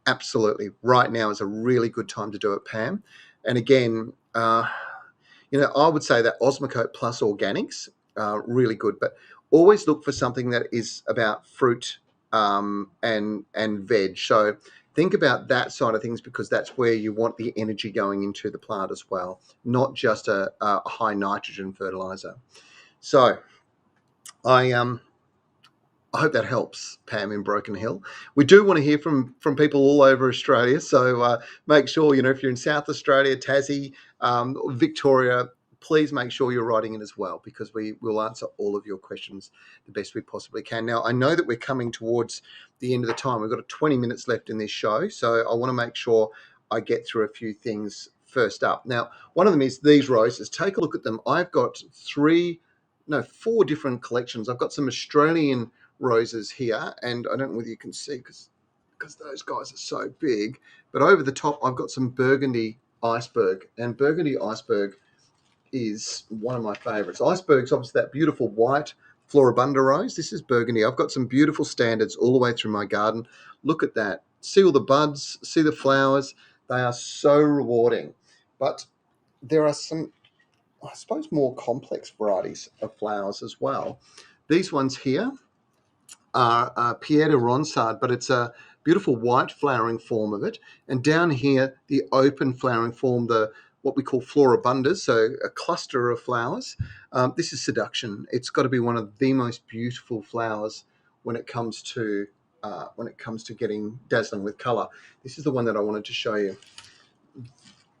Absolutely. Right now is a really good time to do it, Pam. And again, I would say that Osmocote plus organics are really good, but always look for something that is about fruit and veg. So think about that side of things, because that's where you want the energy going into the plant as well, not just a high nitrogen fertilizer. So I hope that helps, Pam in Broken Hill. We do want to hear from people all over Australia. So make sure, if you're in South Australia, Tassie, Victoria, please make sure you're writing in as well, because we will answer all of your questions the best we possibly can. Now, I know that we're coming towards the end of the time. We've got 20 minutes left in this show, so I want to make sure I get through a few things first up. Now, one of them is these roses. Take a look at them. I've got 4 different collections. I've got some Australian roses here, and I don't know whether you can see because those guys are so big, but over the top I've got some Burgundy Iceberg, and Burgundy Iceberg is one of my favourites. Iceberg's obviously that beautiful white Floribunda rose. This is Burgundy. I've got some beautiful standards all the way through my garden. Look at that. See all the buds, see the flowers. They are so rewarding. But there are some, I suppose, more complex varieties of flowers as well. These ones here are Pierre de Ronsard, but it's a beautiful white flowering form of it. And down here, the open flowering form, the what we call floribundas, so a cluster of flowers. This is Seduction. It's got to be one of the most beautiful flowers when it comes to getting dazzling with colour. This is the one that I wanted to show you.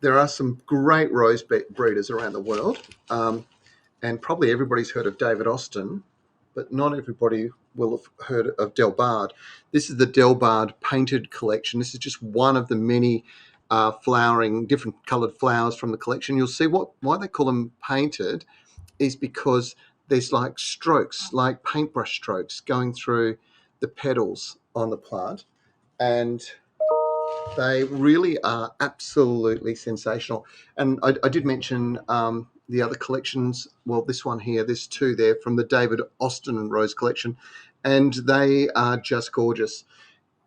There are some great rose breeders around the world, and probably everybody's heard of David Austin, but not everybody will have heard of Delbard. This is the Delbard painted collection. This is just one of the many flowering, different coloured flowers from the collection. You'll see why they call them painted is because there's like strokes, like paintbrush strokes going through the petals on the plant, and they really are absolutely sensational. And I did mention the other collections. Well, this one here, there's two there from the David Austin Rose collection, and they are just gorgeous.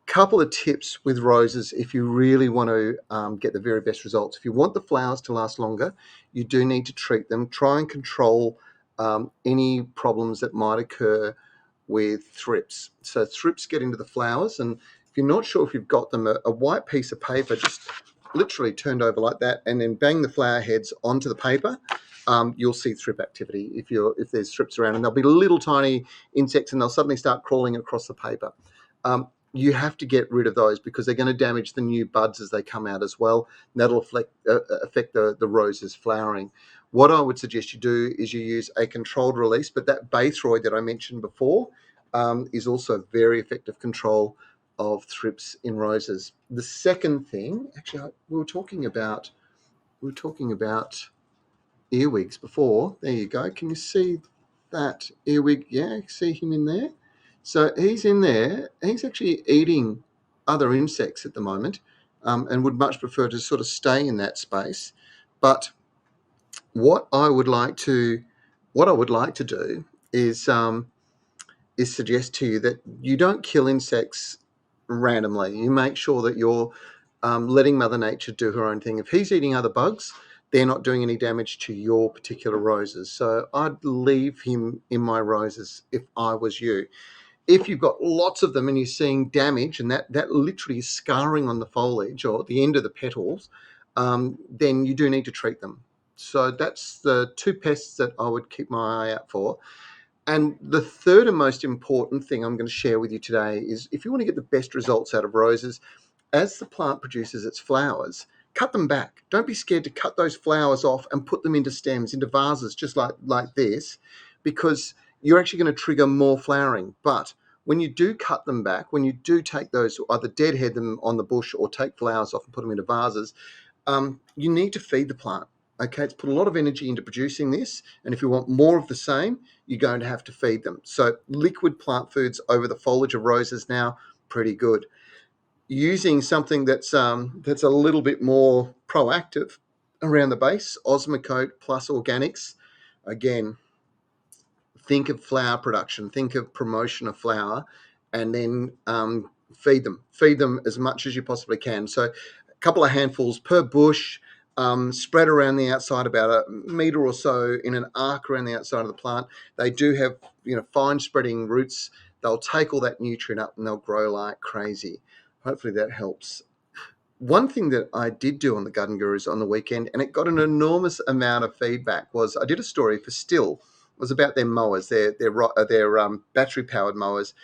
Couple of tips with roses if you really want to get the very best results. If you want the flowers to last longer, you do need to treat them. Try and control any problems that might occur with thrips. So thrips get into the flowers, and if you're not sure if you've got them, a white piece of paper just literally turned over like that, and then bang the flower heads onto the paper, you'll see thrip activity if there's thrips around, and there'll be little tiny insects, and they'll suddenly start crawling across the paper. You have to get rid of those because they're going to damage the new buds as they come out as well. And that'll affect the roses flowering. What I would suggest you do is you use a controlled release, but that Bathroid that I mentioned before is also a very effective control of thrips in roses. The second thing, actually, we were talking about earwigs before. There you go. Can you see that earwig? Yeah, see him in there? So he's in there. He's actually eating other insects at the moment, and would much prefer to sort of stay in that space. But what I would like to do is suggest to you that you don't kill insects randomly. You make sure that you're letting Mother Nature do her own thing. If he's eating other bugs, they're not doing any damage to your particular roses. So I'd leave him in my roses if I was you. If you've got lots of them and you're seeing damage, and that literally is scarring on the foliage or the end of the petals, then you do need to treat them. So that's the two pests that I would keep my eye out for. And the third and most important thing I'm going to share with you today is if you want to get the best results out of roses, as the plant produces its flowers, cut them back. Don't be scared to cut those flowers off and put them into stems, into vases, just like this, because you're actually going to trigger more flowering. But when you do cut them back, when you do take those, either deadhead them on the bush or take flowers off and put them into vases, you need to feed the plant. Okay, it's put a lot of energy into producing this, and if you want more of the same, you're going to have to feed them. So liquid plant foods over the foliage of roses now, pretty good. Using something that's a little bit more proactive around the base, Osmocote plus organics. Again, think of flower production, think of promotion of flower, and then feed them as much as you possibly can. So a couple of handfuls per bush, spread around the outside about a metre or so in an arc around the outside of the plant. They do have fine spreading roots. They'll take all that nutrient up and they'll grow like crazy. Hopefully that helps. One thing that I did do on the Garden Gurus on the weekend, and it got an enormous amount of feedback, was I did a story for Still. It was about their mowers, their battery-powered mowers.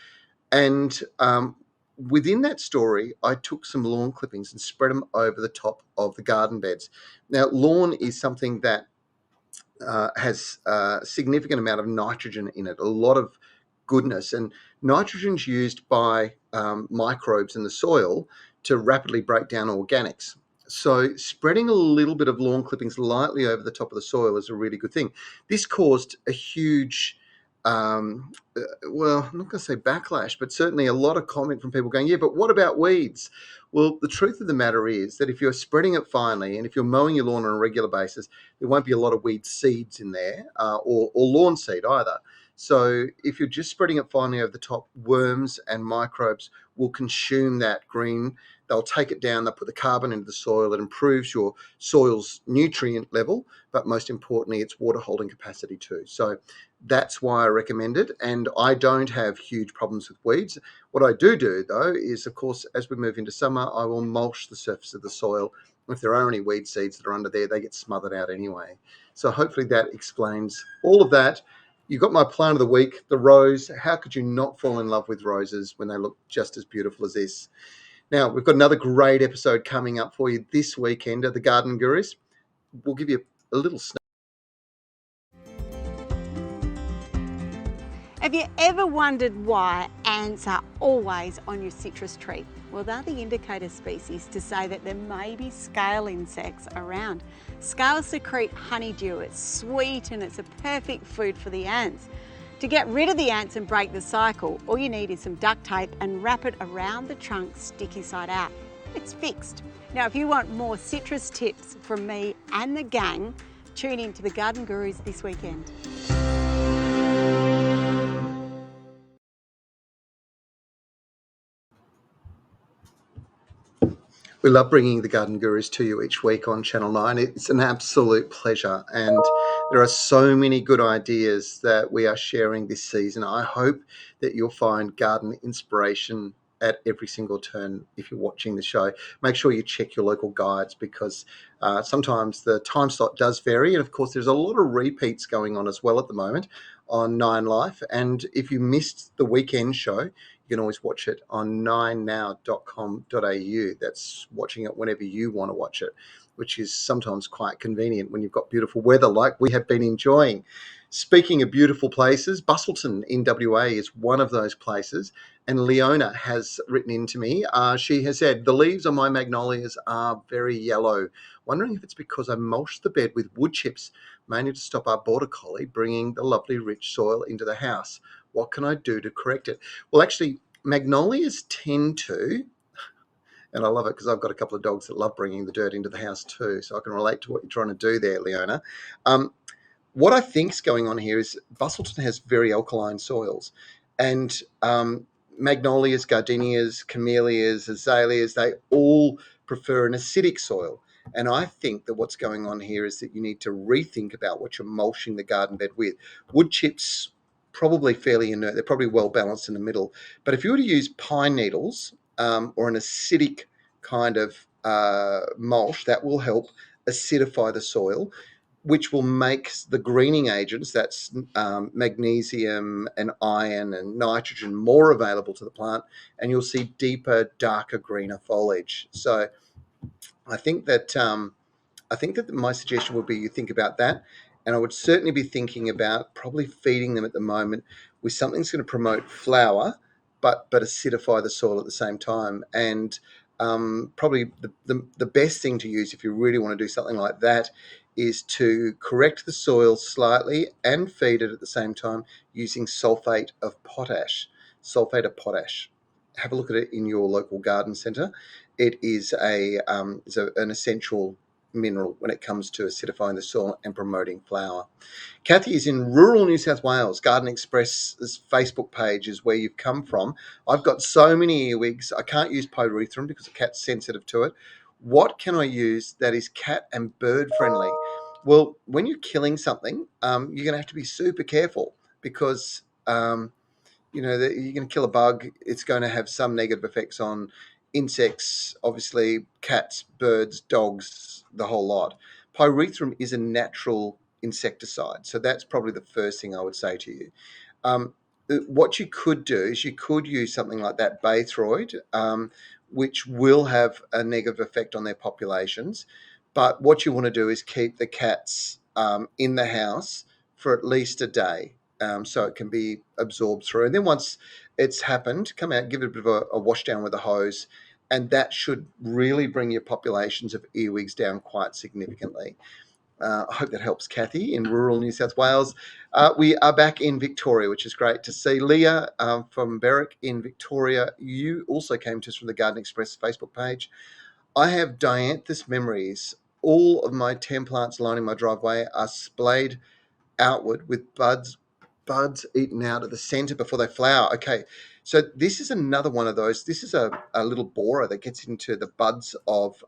And within that story, I took some lawn clippings and spread them over the top of the garden beds. Now, lawn is something that has a significant amount of nitrogen in it, a lot of goodness. And nitrogen's used by microbes in the soil to rapidly break down organics. So spreading a little bit of lawn clippings lightly over the top of the soil is a really good thing. This caused a huge well, I'm not going to say backlash, but certainly a lot of comment from people going, yeah, but what about weeds? Well, the truth of the matter is that if you're spreading it finely and if you're mowing your lawn on a regular basis, there won't be a lot of weed seeds in there or lawn seed either. So if you're just spreading it finely over the top, worms and microbes will consume that green. They'll take it down, they'll put the carbon into the soil. It improves your soil's nutrient level, but most importantly, its water holding capacity too. So that's why I recommend it. And I don't have huge problems with weeds. What I do though, is of course, as we move into summer, I will mulch the surface of the soil. If there are any weed seeds that are under there, they get smothered out anyway. So hopefully that explains all of that. You got my plant of the week, the rose. How could you not fall in love with roses when they look just as beautiful as this? Now, we've got another great episode coming up for you this weekend at the Garden Gurus. We'll give you a little snack. Have you ever wondered why ants are always on your citrus tree? Well, they're the indicator species to say that there may be scale insects around. Scales secrete honeydew. It's sweet and it's a perfect food for the ants. To get rid of the ants and break the cycle, all you need is some duct tape and wrap it around the trunk sticky side out. It's fixed. Now, if you want more citrus tips from me and the gang, tune in to the Garden Gurus this weekend. We love bringing the Garden Gurus to you each week on Channel 9. It's an absolute pleasure. And there are so many good ideas that we are sharing this season. I hope that you'll find garden inspiration at every single turn if you're watching the show. Make sure you check your local guides because sometimes the time slot does vary. And of course, there's a lot of repeats going on as well at the moment on 9 Life. And if you missed the weekend show, you can always watch it on 9now.com.au. That's watching it whenever you want to watch it, which is sometimes quite convenient when you've got beautiful weather like we have been enjoying. Speaking of beautiful places, Bustleton in WA is one of those places. And Leona has written into me. She has said, the leaves on my magnolias are very yellow. Wondering if it's because I mulched the bed with wood chips, mainly to stop our border collie bringing the lovely rich soil into the house. What can I do to correct it? Well, actually, magnolias tend to, and I love it because I've got a couple of dogs that love bringing the dirt into the house too, so I can relate to what you're trying to do there, Leona. What I think's going on here is Bustleton has very alkaline soils, and magnolias, gardenias, camellias, azaleas, they all prefer an acidic soil. And I think that what's going on here is that you need to rethink about what you're mulching the garden bed with. Wood chips, probably fairly inert. They're probably well balanced in the middle. But if you were to use pine needles or an acidic kind of mulch, that will help acidify the soil, which will make the greening agents, that's magnesium and iron and nitrogen, more available to the plant, and you'll see deeper, darker, greener foliage. So I think that my suggestion would be you think about that, and I would certainly be thinking about probably feeding them at the moment with something that's going to promote flower, but acidify the soil at the same time. And probably the best thing to use if you really want to do something like that is to correct the soil slightly and feed it at the same time using sulfate of potash. Sulfate of potash. Have a look at it in your local garden centre. It is an essential mineral when it comes to acidifying the soil and promoting flower. Kathy is in rural New South Wales. Garden Express's Facebook page is where you've come from. I've got so many earwigs. I can't use pyrethrum because the cat's sensitive to it. What can I use that is cat and bird friendly? Well, when you're killing something, you're going to have to be super careful because you're going to kill a bug. It's going to have some negative effects on insects, obviously cats, birds, dogs, the whole lot. Pyrethrum is a natural insecticide, so that's probably the first thing I would say to you. What you could do is you could use something like that Bathroid, which will have a negative effect on their populations. But what you want to do is keep the cats in the house for at least a day, so it can be absorbed through. And then once it's happened, come out, give it a bit of a wash down with a hose, and that should really bring your populations of earwigs down quite significantly. I hope that helps Kathy in rural New South Wales. We are back in Victoria, which is great to see. Leah from Berwick in Victoria, you also came to us from the Garden Express Facebook page. I have dianthus memories. All of my 10 plants lining my driveway are splayed outward with buds eaten out of the center before they flower. Okay, so this is another one of those. This is a little borer that gets into the buds of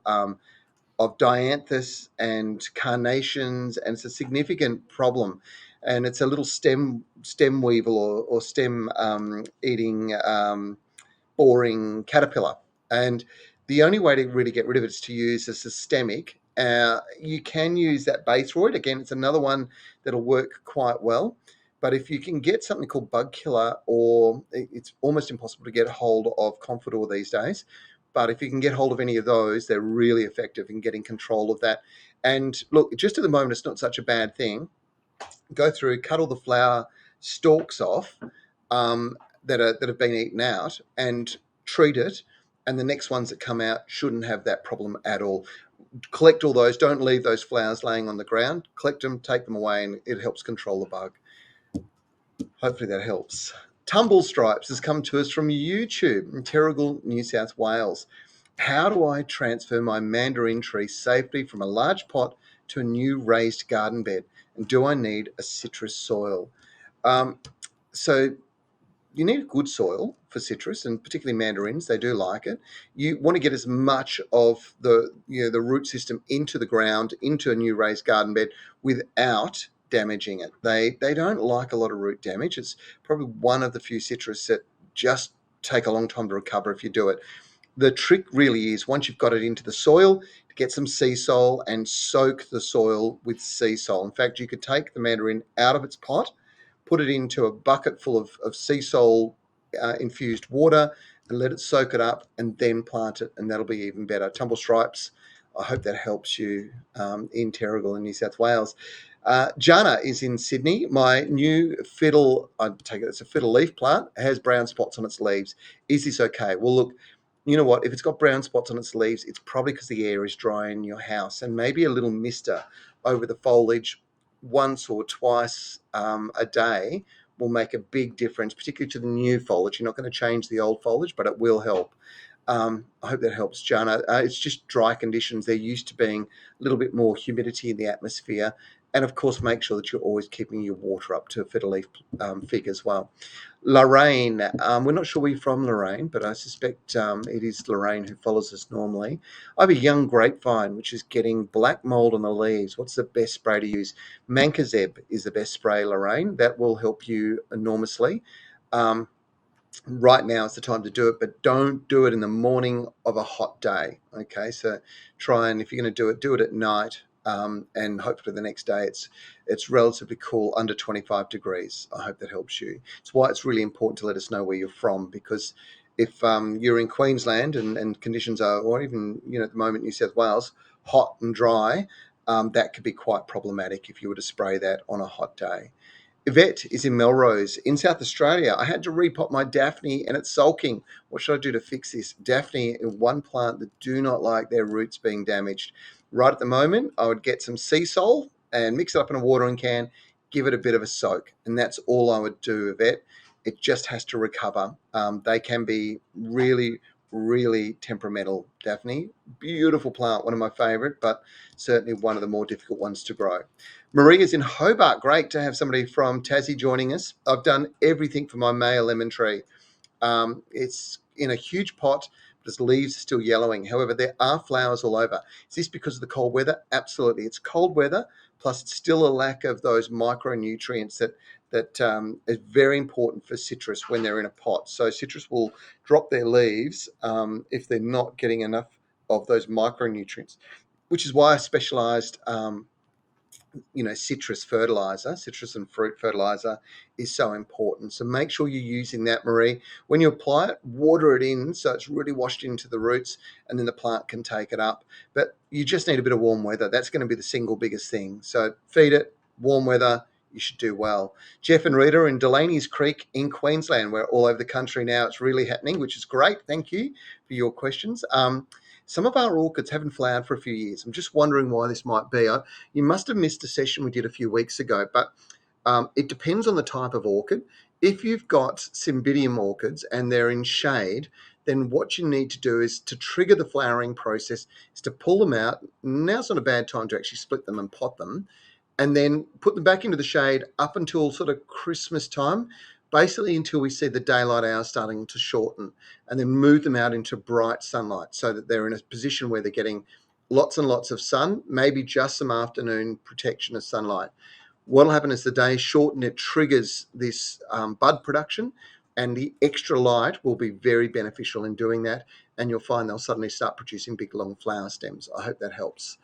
dianthus and carnations, and it's a significant problem. And it's a little stem weevil or stem eating boring caterpillar. And the only way to really get rid of it is to use a systemic. You can use that Bathroid. Again, it's another one that'll work quite well. But if you can get something called bug killer, or it's almost impossible to get hold of Confidor these days. But if you can get hold of any of those, they're really effective in getting control of that. And look, just at the moment, it's not such a bad thing. Go through, cut all the flower stalks off that have been eaten out, and treat it. And the next ones that come out shouldn't have that problem at all. Collect all those. Don't leave those flowers laying on the ground. Collect them, take them away, and it helps control the bug. Hopefully that helps. Tumble Stripes has come to us from YouTube in Terrigal, New South Wales. How do I transfer my mandarin tree safely from a large pot to a new raised garden bed? And do I need a citrus soil? So you need good soil for citrus, and particularly mandarins. They do like it. You want to get as much of the root system into the ground, into a new raised garden bed, without damaging it. They don't like a lot of root damage. It's probably one of the few citrus that just take a long time to recover if you do it. The trick really is, once you've got it into the soil, to get some sea salt and soak the soil with sea salt. In fact, you could take the mandarin out of its pot, put it into a bucket full of sea salt infused water, and let it soak it up, and then plant it, and that'll be even better. Tumble Stripes, I hope that helps you in Terrigal in New South Wales. Jana is in Sydney. My new fiddle, I take it it's a fiddle leaf plant, has brown spots on its leaves. Is this okay? Well, look, you know what? If it's got brown spots on its leaves, it's probably because the air is dry in your house, and maybe a little mister over the foliage once or twice a day will make a big difference, particularly to the new foliage. You're not going to change the old foliage, but it will help. I hope that helps, Jana. It's just dry conditions. They're used to being a little bit more humidity in the atmosphere. And of course, make sure that you're always keeping your water up to a fiddle leaf fig as well. Lorraine, we're not sure where you're from, Lorraine, but I suspect it is Lorraine who follows us normally. I have a young grapevine which is getting black mold on the leaves. What's the best spray to use? Mancozeb is the best spray, Lorraine. That will help you enormously. Right now is the time to do it, but don't do it in the morning of a hot day. Okay, so try, and if you're going to do it at night, and hopefully the next day it's relatively cool, under 25 degrees. I hope that helps you. It's why it's really important to let us know where you're from, because if you're in Queensland and conditions are, or even at the moment New South Wales, hot and dry, that could be quite problematic if you were to spray that on a hot day. Yvette is in Melrose in South Australia. I had to repot my Daphne and it's sulking. What should I do to fix this? Daphne in one plant that do not like their roots being damaged. Right at the moment, I would get some sea salt and mix it up in a watering can, give it a bit of a soak. And that's all I would do, Yvette. It just has to recover. They can be really, really temperamental, Daphne. Beautiful plant, one of my favourite, but certainly one of the more difficult ones to grow. Maria's in Hobart. Great to have somebody from Tassie joining us. I've done everything for my male lemon tree. It's in a huge pot, but its leaves are still yellowing. However, there are flowers all over. Is this because of the cold weather? Absolutely. It's cold weather, plus it's still a lack of those micronutrients that is very important for citrus when they're in a pot. So citrus will drop their leaves if they're not getting enough of those micronutrients, which is why I specialised citrus fertilizer, citrus and fruit fertilizer is so important. So make sure you're using that, Marie. When you apply it, water it in so it's really washed into the roots, and then the plant can take it up. But you just need a bit of warm weather. That's going to be the single biggest thing. So feed it, warm weather, you should do well. Jeff and Rita in Delaney's Creek in Queensland. We're all over the country now. It's really happening, which is great. Thank you for your questions. some of our orchids haven't flowered for a few years. I'm just wondering why this might be. You must have missed a session we did a few weeks ago, but it depends on the type of orchid. If you've got Cymbidium orchids and they're in shade, then what you need to do is to trigger the flowering process is to pull them out. Now's not a bad time to actually split them and pot them, and then put them back into the shade up until sort of Christmas time, basically until we see the daylight hours starting to shorten, and then move them out into bright sunlight so that they're in a position where they're getting lots and lots of sun, maybe just some afternoon protection of sunlight. What'll happen is the day shorten, it triggers this bud production, and the extra light will be very beneficial in doing that, and you'll find they'll suddenly start producing big long flower stems. I hope that helps.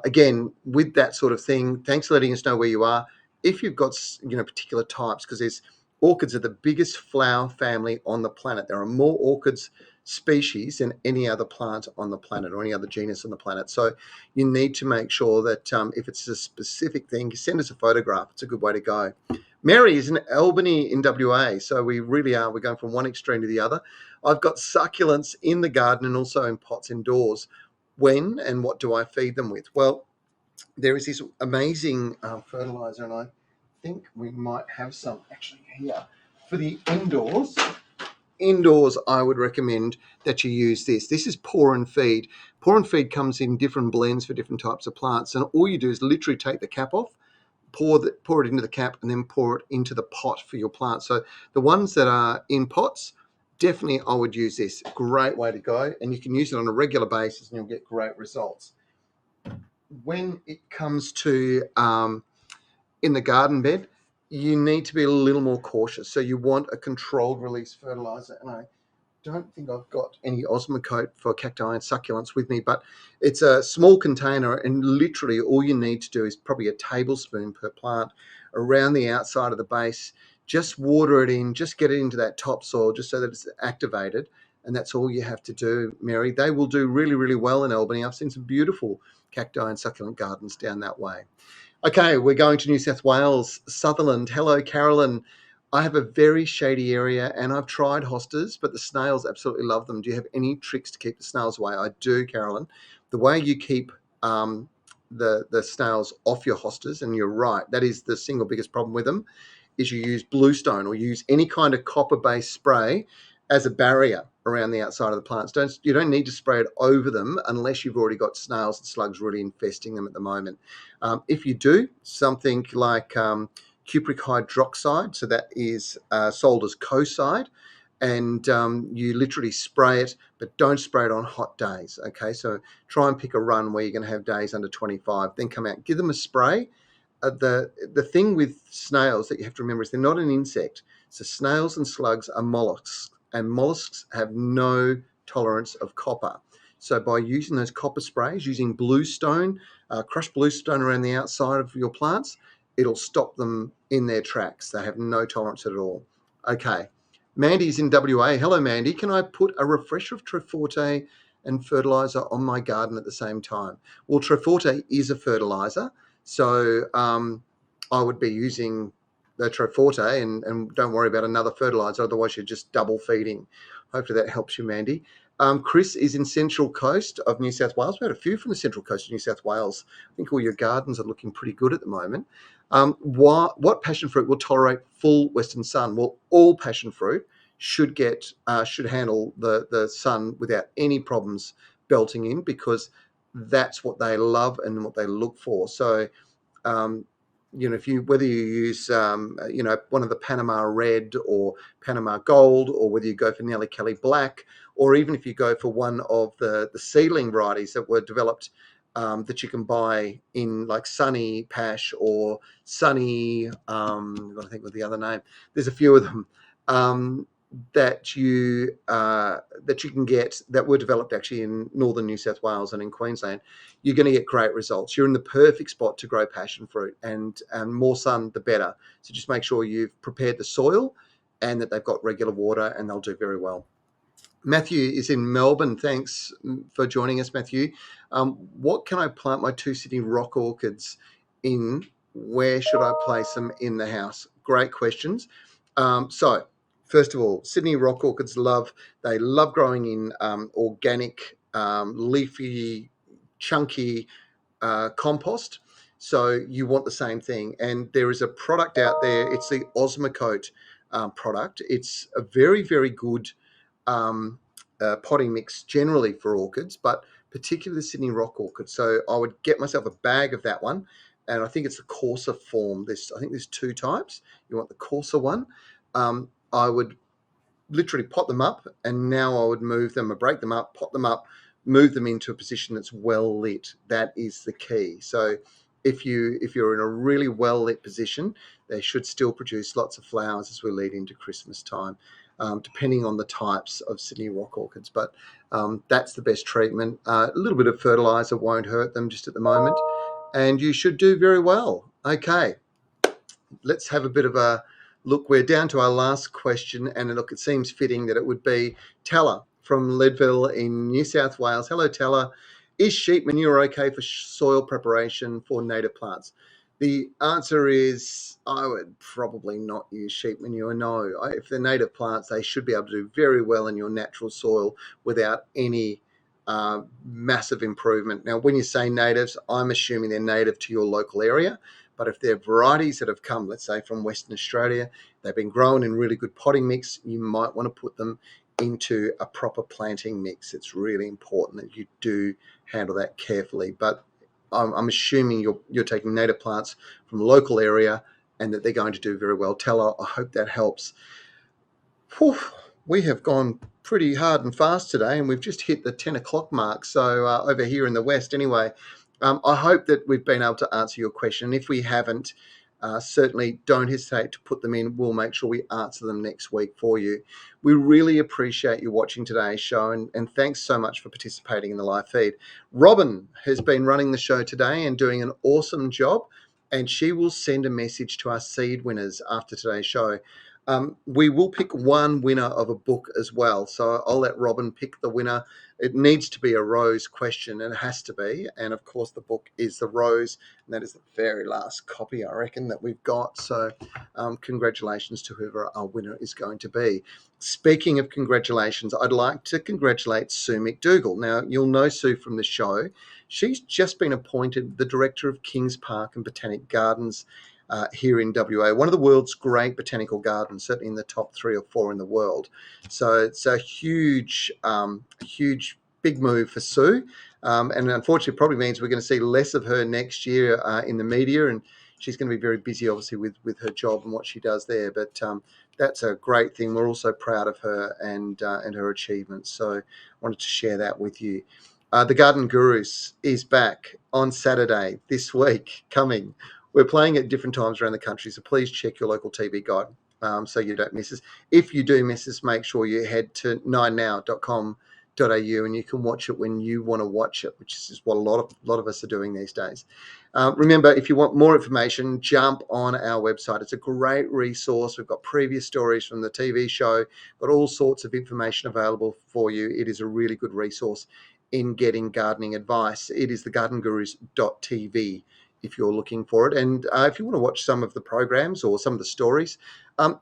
Again, with that sort of thing, thanks for letting us know where you are. If you've got particular types, because there's orchids are the biggest flower family on the planet. There are more orchids species than any other plant on the planet or any other genus on the planet. So you need to make sure that if it's a specific thing, send us a photograph. It's a good way to go. Mary is in Albany in WA, so we really are. We're going from one extreme to the other. I've got succulents in the garden and also in pots indoors. When and what do I feed them with? Well, there is this amazing fertilizer, and I think we might have some actually here. For the indoors, I would recommend that you use this. This is Pour and Feed. Pour and Feed comes in different blends for different types of plants, and all you do is literally take the cap off, pour it into the cap, and then pour it into the pot for your plants. So the ones that are in pots, definitely I would use this. Great way to go, and you can use it on a regular basis and you'll get great results. When it comes to in the garden bed, you need to be a little more cautious. So you want a controlled release fertilizer, and I don't think I've got any Osmocote for cacti and succulents with me, but it's a small container, and literally all you need to do is probably a tablespoon per plant around the outside of the base. Just water it in, just get it into that topsoil just so that it's activated, and that's all you have to do, Mary. They will do really, really well in Albany. I've seen some beautiful cacti and succulent gardens down that way. Okay, we're going to New South Wales, Sutherland. Hello, Carolyn. I have a very shady area and I've tried hostas, but the snails absolutely love them. Do you have any tricks to keep the snails away? I do, Carolyn. The way you keep the snails off your hostas, and you're right, that is the single biggest problem with them, is you use bluestone or use any kind of copper-based spray as a barrier around the outside of the plants. You don't need to spray it over them unless you've already got snails and slugs really infesting them at the moment. If you do, something like cupric hydroxide, so that is sold as Coside, and you literally spray it, but don't spray it on hot days, okay? So try and pick a run where you're going to have days under 25, then come out, give them a spray. The thing with snails that you have to remember is they're not an insect. So snails and slugs are mollusks, and mollusks have no tolerance of copper. So by using those copper sprays, using bluestone, crushed bluestone around the outside of your plants, it'll stop them in their tracks. They have no tolerance at all. Okay, Mandy's in WA. Hello, Mandy. Can I put a refresher of Triforte and fertilizer on my garden at the same time? Well, Triforte is a fertilizer, so I would be using the Triforte and don't worry about another fertilizer, otherwise you're just double feeding. Hopefully that helps you, Mandy. Chris is in Central Coast of New South Wales. We had a few from the Central Coast of New South Wales. I think all your gardens are looking pretty good at the moment. What passion fruit will tolerate full western sun? Well, all passion fruit should handle the sun without any problems belting in, because that's what they love and what they look for. So whether you use one of the Panama Red or Panama Gold, or whether you go for Nelly Kelly Black, or even if you go for one of the seedling varieties that were developed that you can buy in like Sunny Pash or Sunny, I've got to think of the other name. There's a few of them that you can get that were developed actually in northern New South Wales and in Queensland. You're going to get great results. You're in the perfect spot to grow passion fruit, and more sun the better. So just make sure you've prepared the soil and that they've got regular water, and they'll do very well. Matthew is in Melbourne. Thanks for joining us, Matthew. What can I plant my 2 Sydney rock orchids in? Where should I place them in the house? Great questions. So first of all, Sydney rock orchids love growing in organic leafy, chunky compost. So you want the same thing. And there is a product out there. It's the Osmocote product. It's a very, very good potting mix generally for orchids, but particularly the Sydney rock orchid. So I would get myself a bag of that one. And I think it's the coarser form. I think there's 2 types. You want the coarser one. I would literally pot them up, and now I would move them, or break them up, pot them up, move them into a position that's well lit. That is the key. So if you're in a really well lit position, they should still produce lots of flowers as we lead into Christmas time, depending on the types of Sydney rock orchids. But that's the best treatment. A little bit of fertilizer won't hurt them just at the moment, and you should do very well. Okay, let's have a bit of a look. We're down to our last question, and look, it seems fitting that it would be Tella from Leadville in New South Wales. Hello, Tella. Is sheep manure okay for soil preparation for native plants? The answer is I would probably not use sheep manure, no. If they're native plants, they should be able to do very well in your natural soil without any massive improvement. Now, when you say natives, I'm assuming they're native to your local area. But if they're varieties that have come, let's say, from Western Australia, they've been grown in really good potting mix, you might want to put them into a proper planting mix. It's really important that you do handle that carefully. But I'm assuming you're taking native plants from the local area and that they're going to do very well. Tella, I hope that helps. Whew, we have gone pretty hard and fast today, and we've just hit the 10 o'clock mark. So over here in the West anyway. I hope that we've been able to answer your question. If we haven't, certainly don't hesitate to put them in. We'll make sure we answer them next week for you. We really appreciate you watching today's show, and thanks so much for participating in the live feed. Robin has been running the show today and doing an awesome job, and she will send a message to our seed winners after today's show. We will pick one winner of a book as well. So I'll let Robin pick the winner. It needs to be a Rose question, and it has to be. And of course, the book is The Rose, and that is the very last copy, I reckon, that we've got. So congratulations to whoever our winner is going to be. Speaking of congratulations, I'd like to congratulate Sue Mcdougall. Now, you'll know Sue from the show. She's just been appointed the director of Kings Park and Botanic Gardens here in WA, one of the world's great botanical gardens, certainly in the top 3 or 4 in the world. So it's a huge, big move for Sue. And unfortunately, it probably means we're going to see less of her next year in the media. And she's going to be very busy, obviously, with her job and what she does there. But that's a great thing. We're also proud of her and her achievements. So I wanted to share that with you. The Garden Gurus is back on Saturday this week coming. We're playing at different times around the country, so please check your local TV guide so you don't miss us. If you do miss us, make sure you head to 9now.com.au and you can watch it when you want to watch it, which is what a lot of us are doing these days. Remember, if you want more information, jump on our website. It's a great resource. We've got previous stories from the TV show, got all sorts of information available for you. It is a really good resource in getting gardening advice. It is thegardengurus.tv. if you're looking for it. And if you want to watch some of the programs or some of the stories,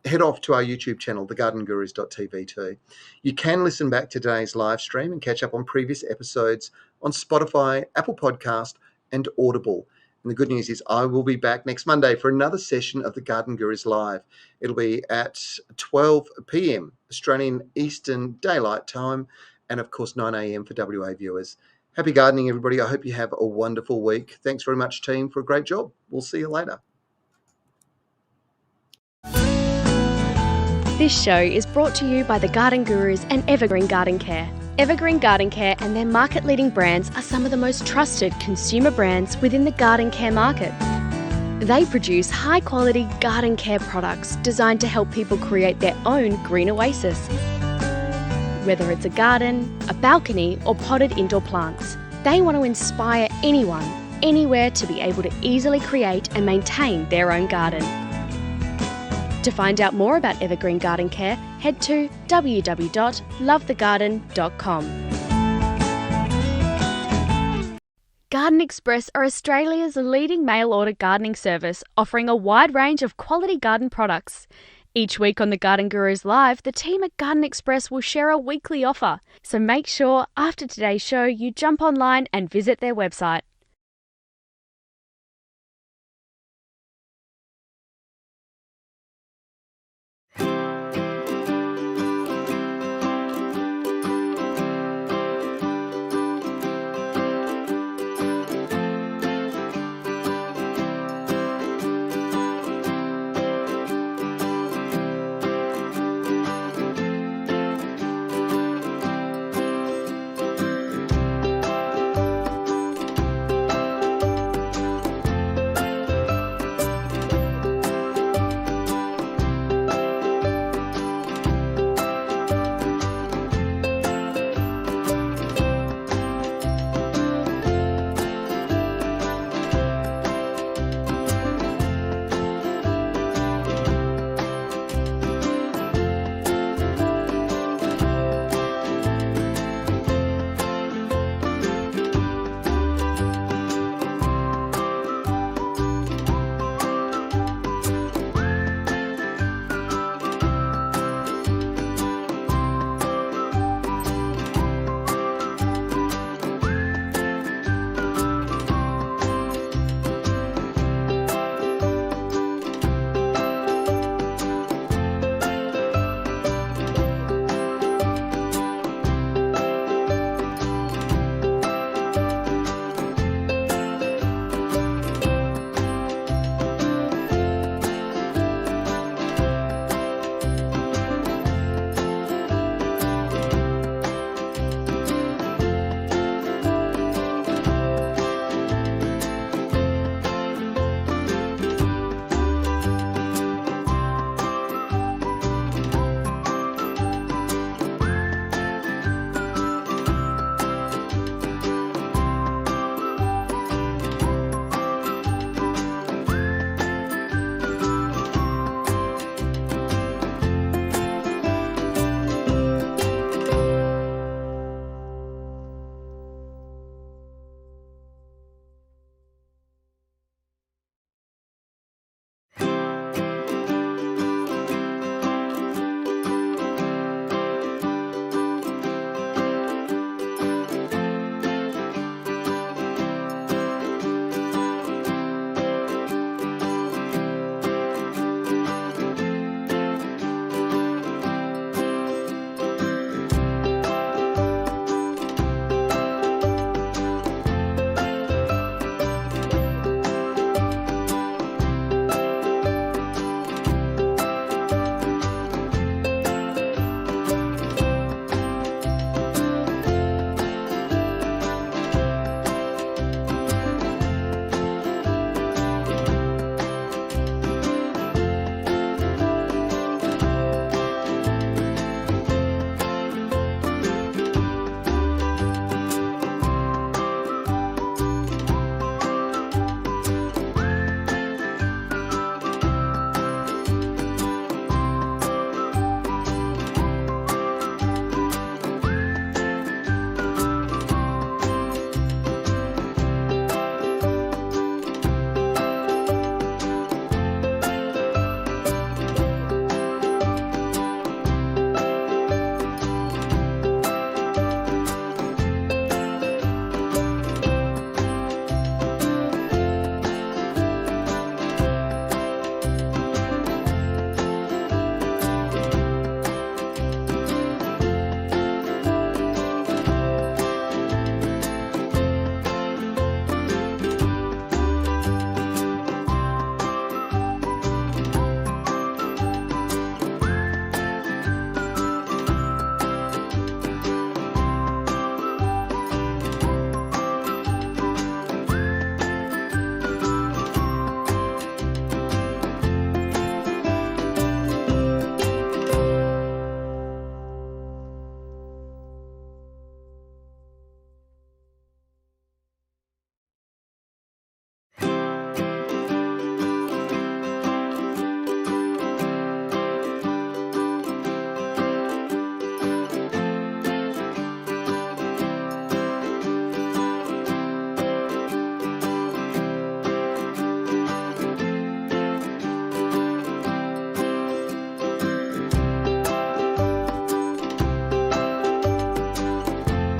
head off to our YouTube channel, thegardengurus.tv too. You can listen back to today's live stream and catch up on previous episodes on Spotify, Apple Podcast, and Audible. And the good news is I will be back next Monday for another session of the Garden Gurus Live. It'll be at 12 p.m. Australian Eastern Daylight Time, and of course 9 a.m. for WA viewers. Happy gardening, everybody. I hope you have a wonderful week. Thanks very much, team, for a great job. We'll see you later. This show is brought to you by the Garden Gurus and Evergreen Garden Care. Evergreen Garden Care and their market-leading brands are some of the most trusted consumer brands within the garden care market. They produce high-quality garden care products designed to help people create their own green oasis. Whether it's a garden, a balcony, or potted indoor plants, they want to inspire anyone, anywhere to be able to easily create and maintain their own garden. To find out more about Evergreen Garden Care, head to www.lovethegarden.com. Garden Express are Australia's leading mail-order gardening service, offering a wide range of quality garden products. Each week on the Garden Gurus Live, the team at Garden Express will share a weekly offer. So make sure after today's show you jump online and visit their website.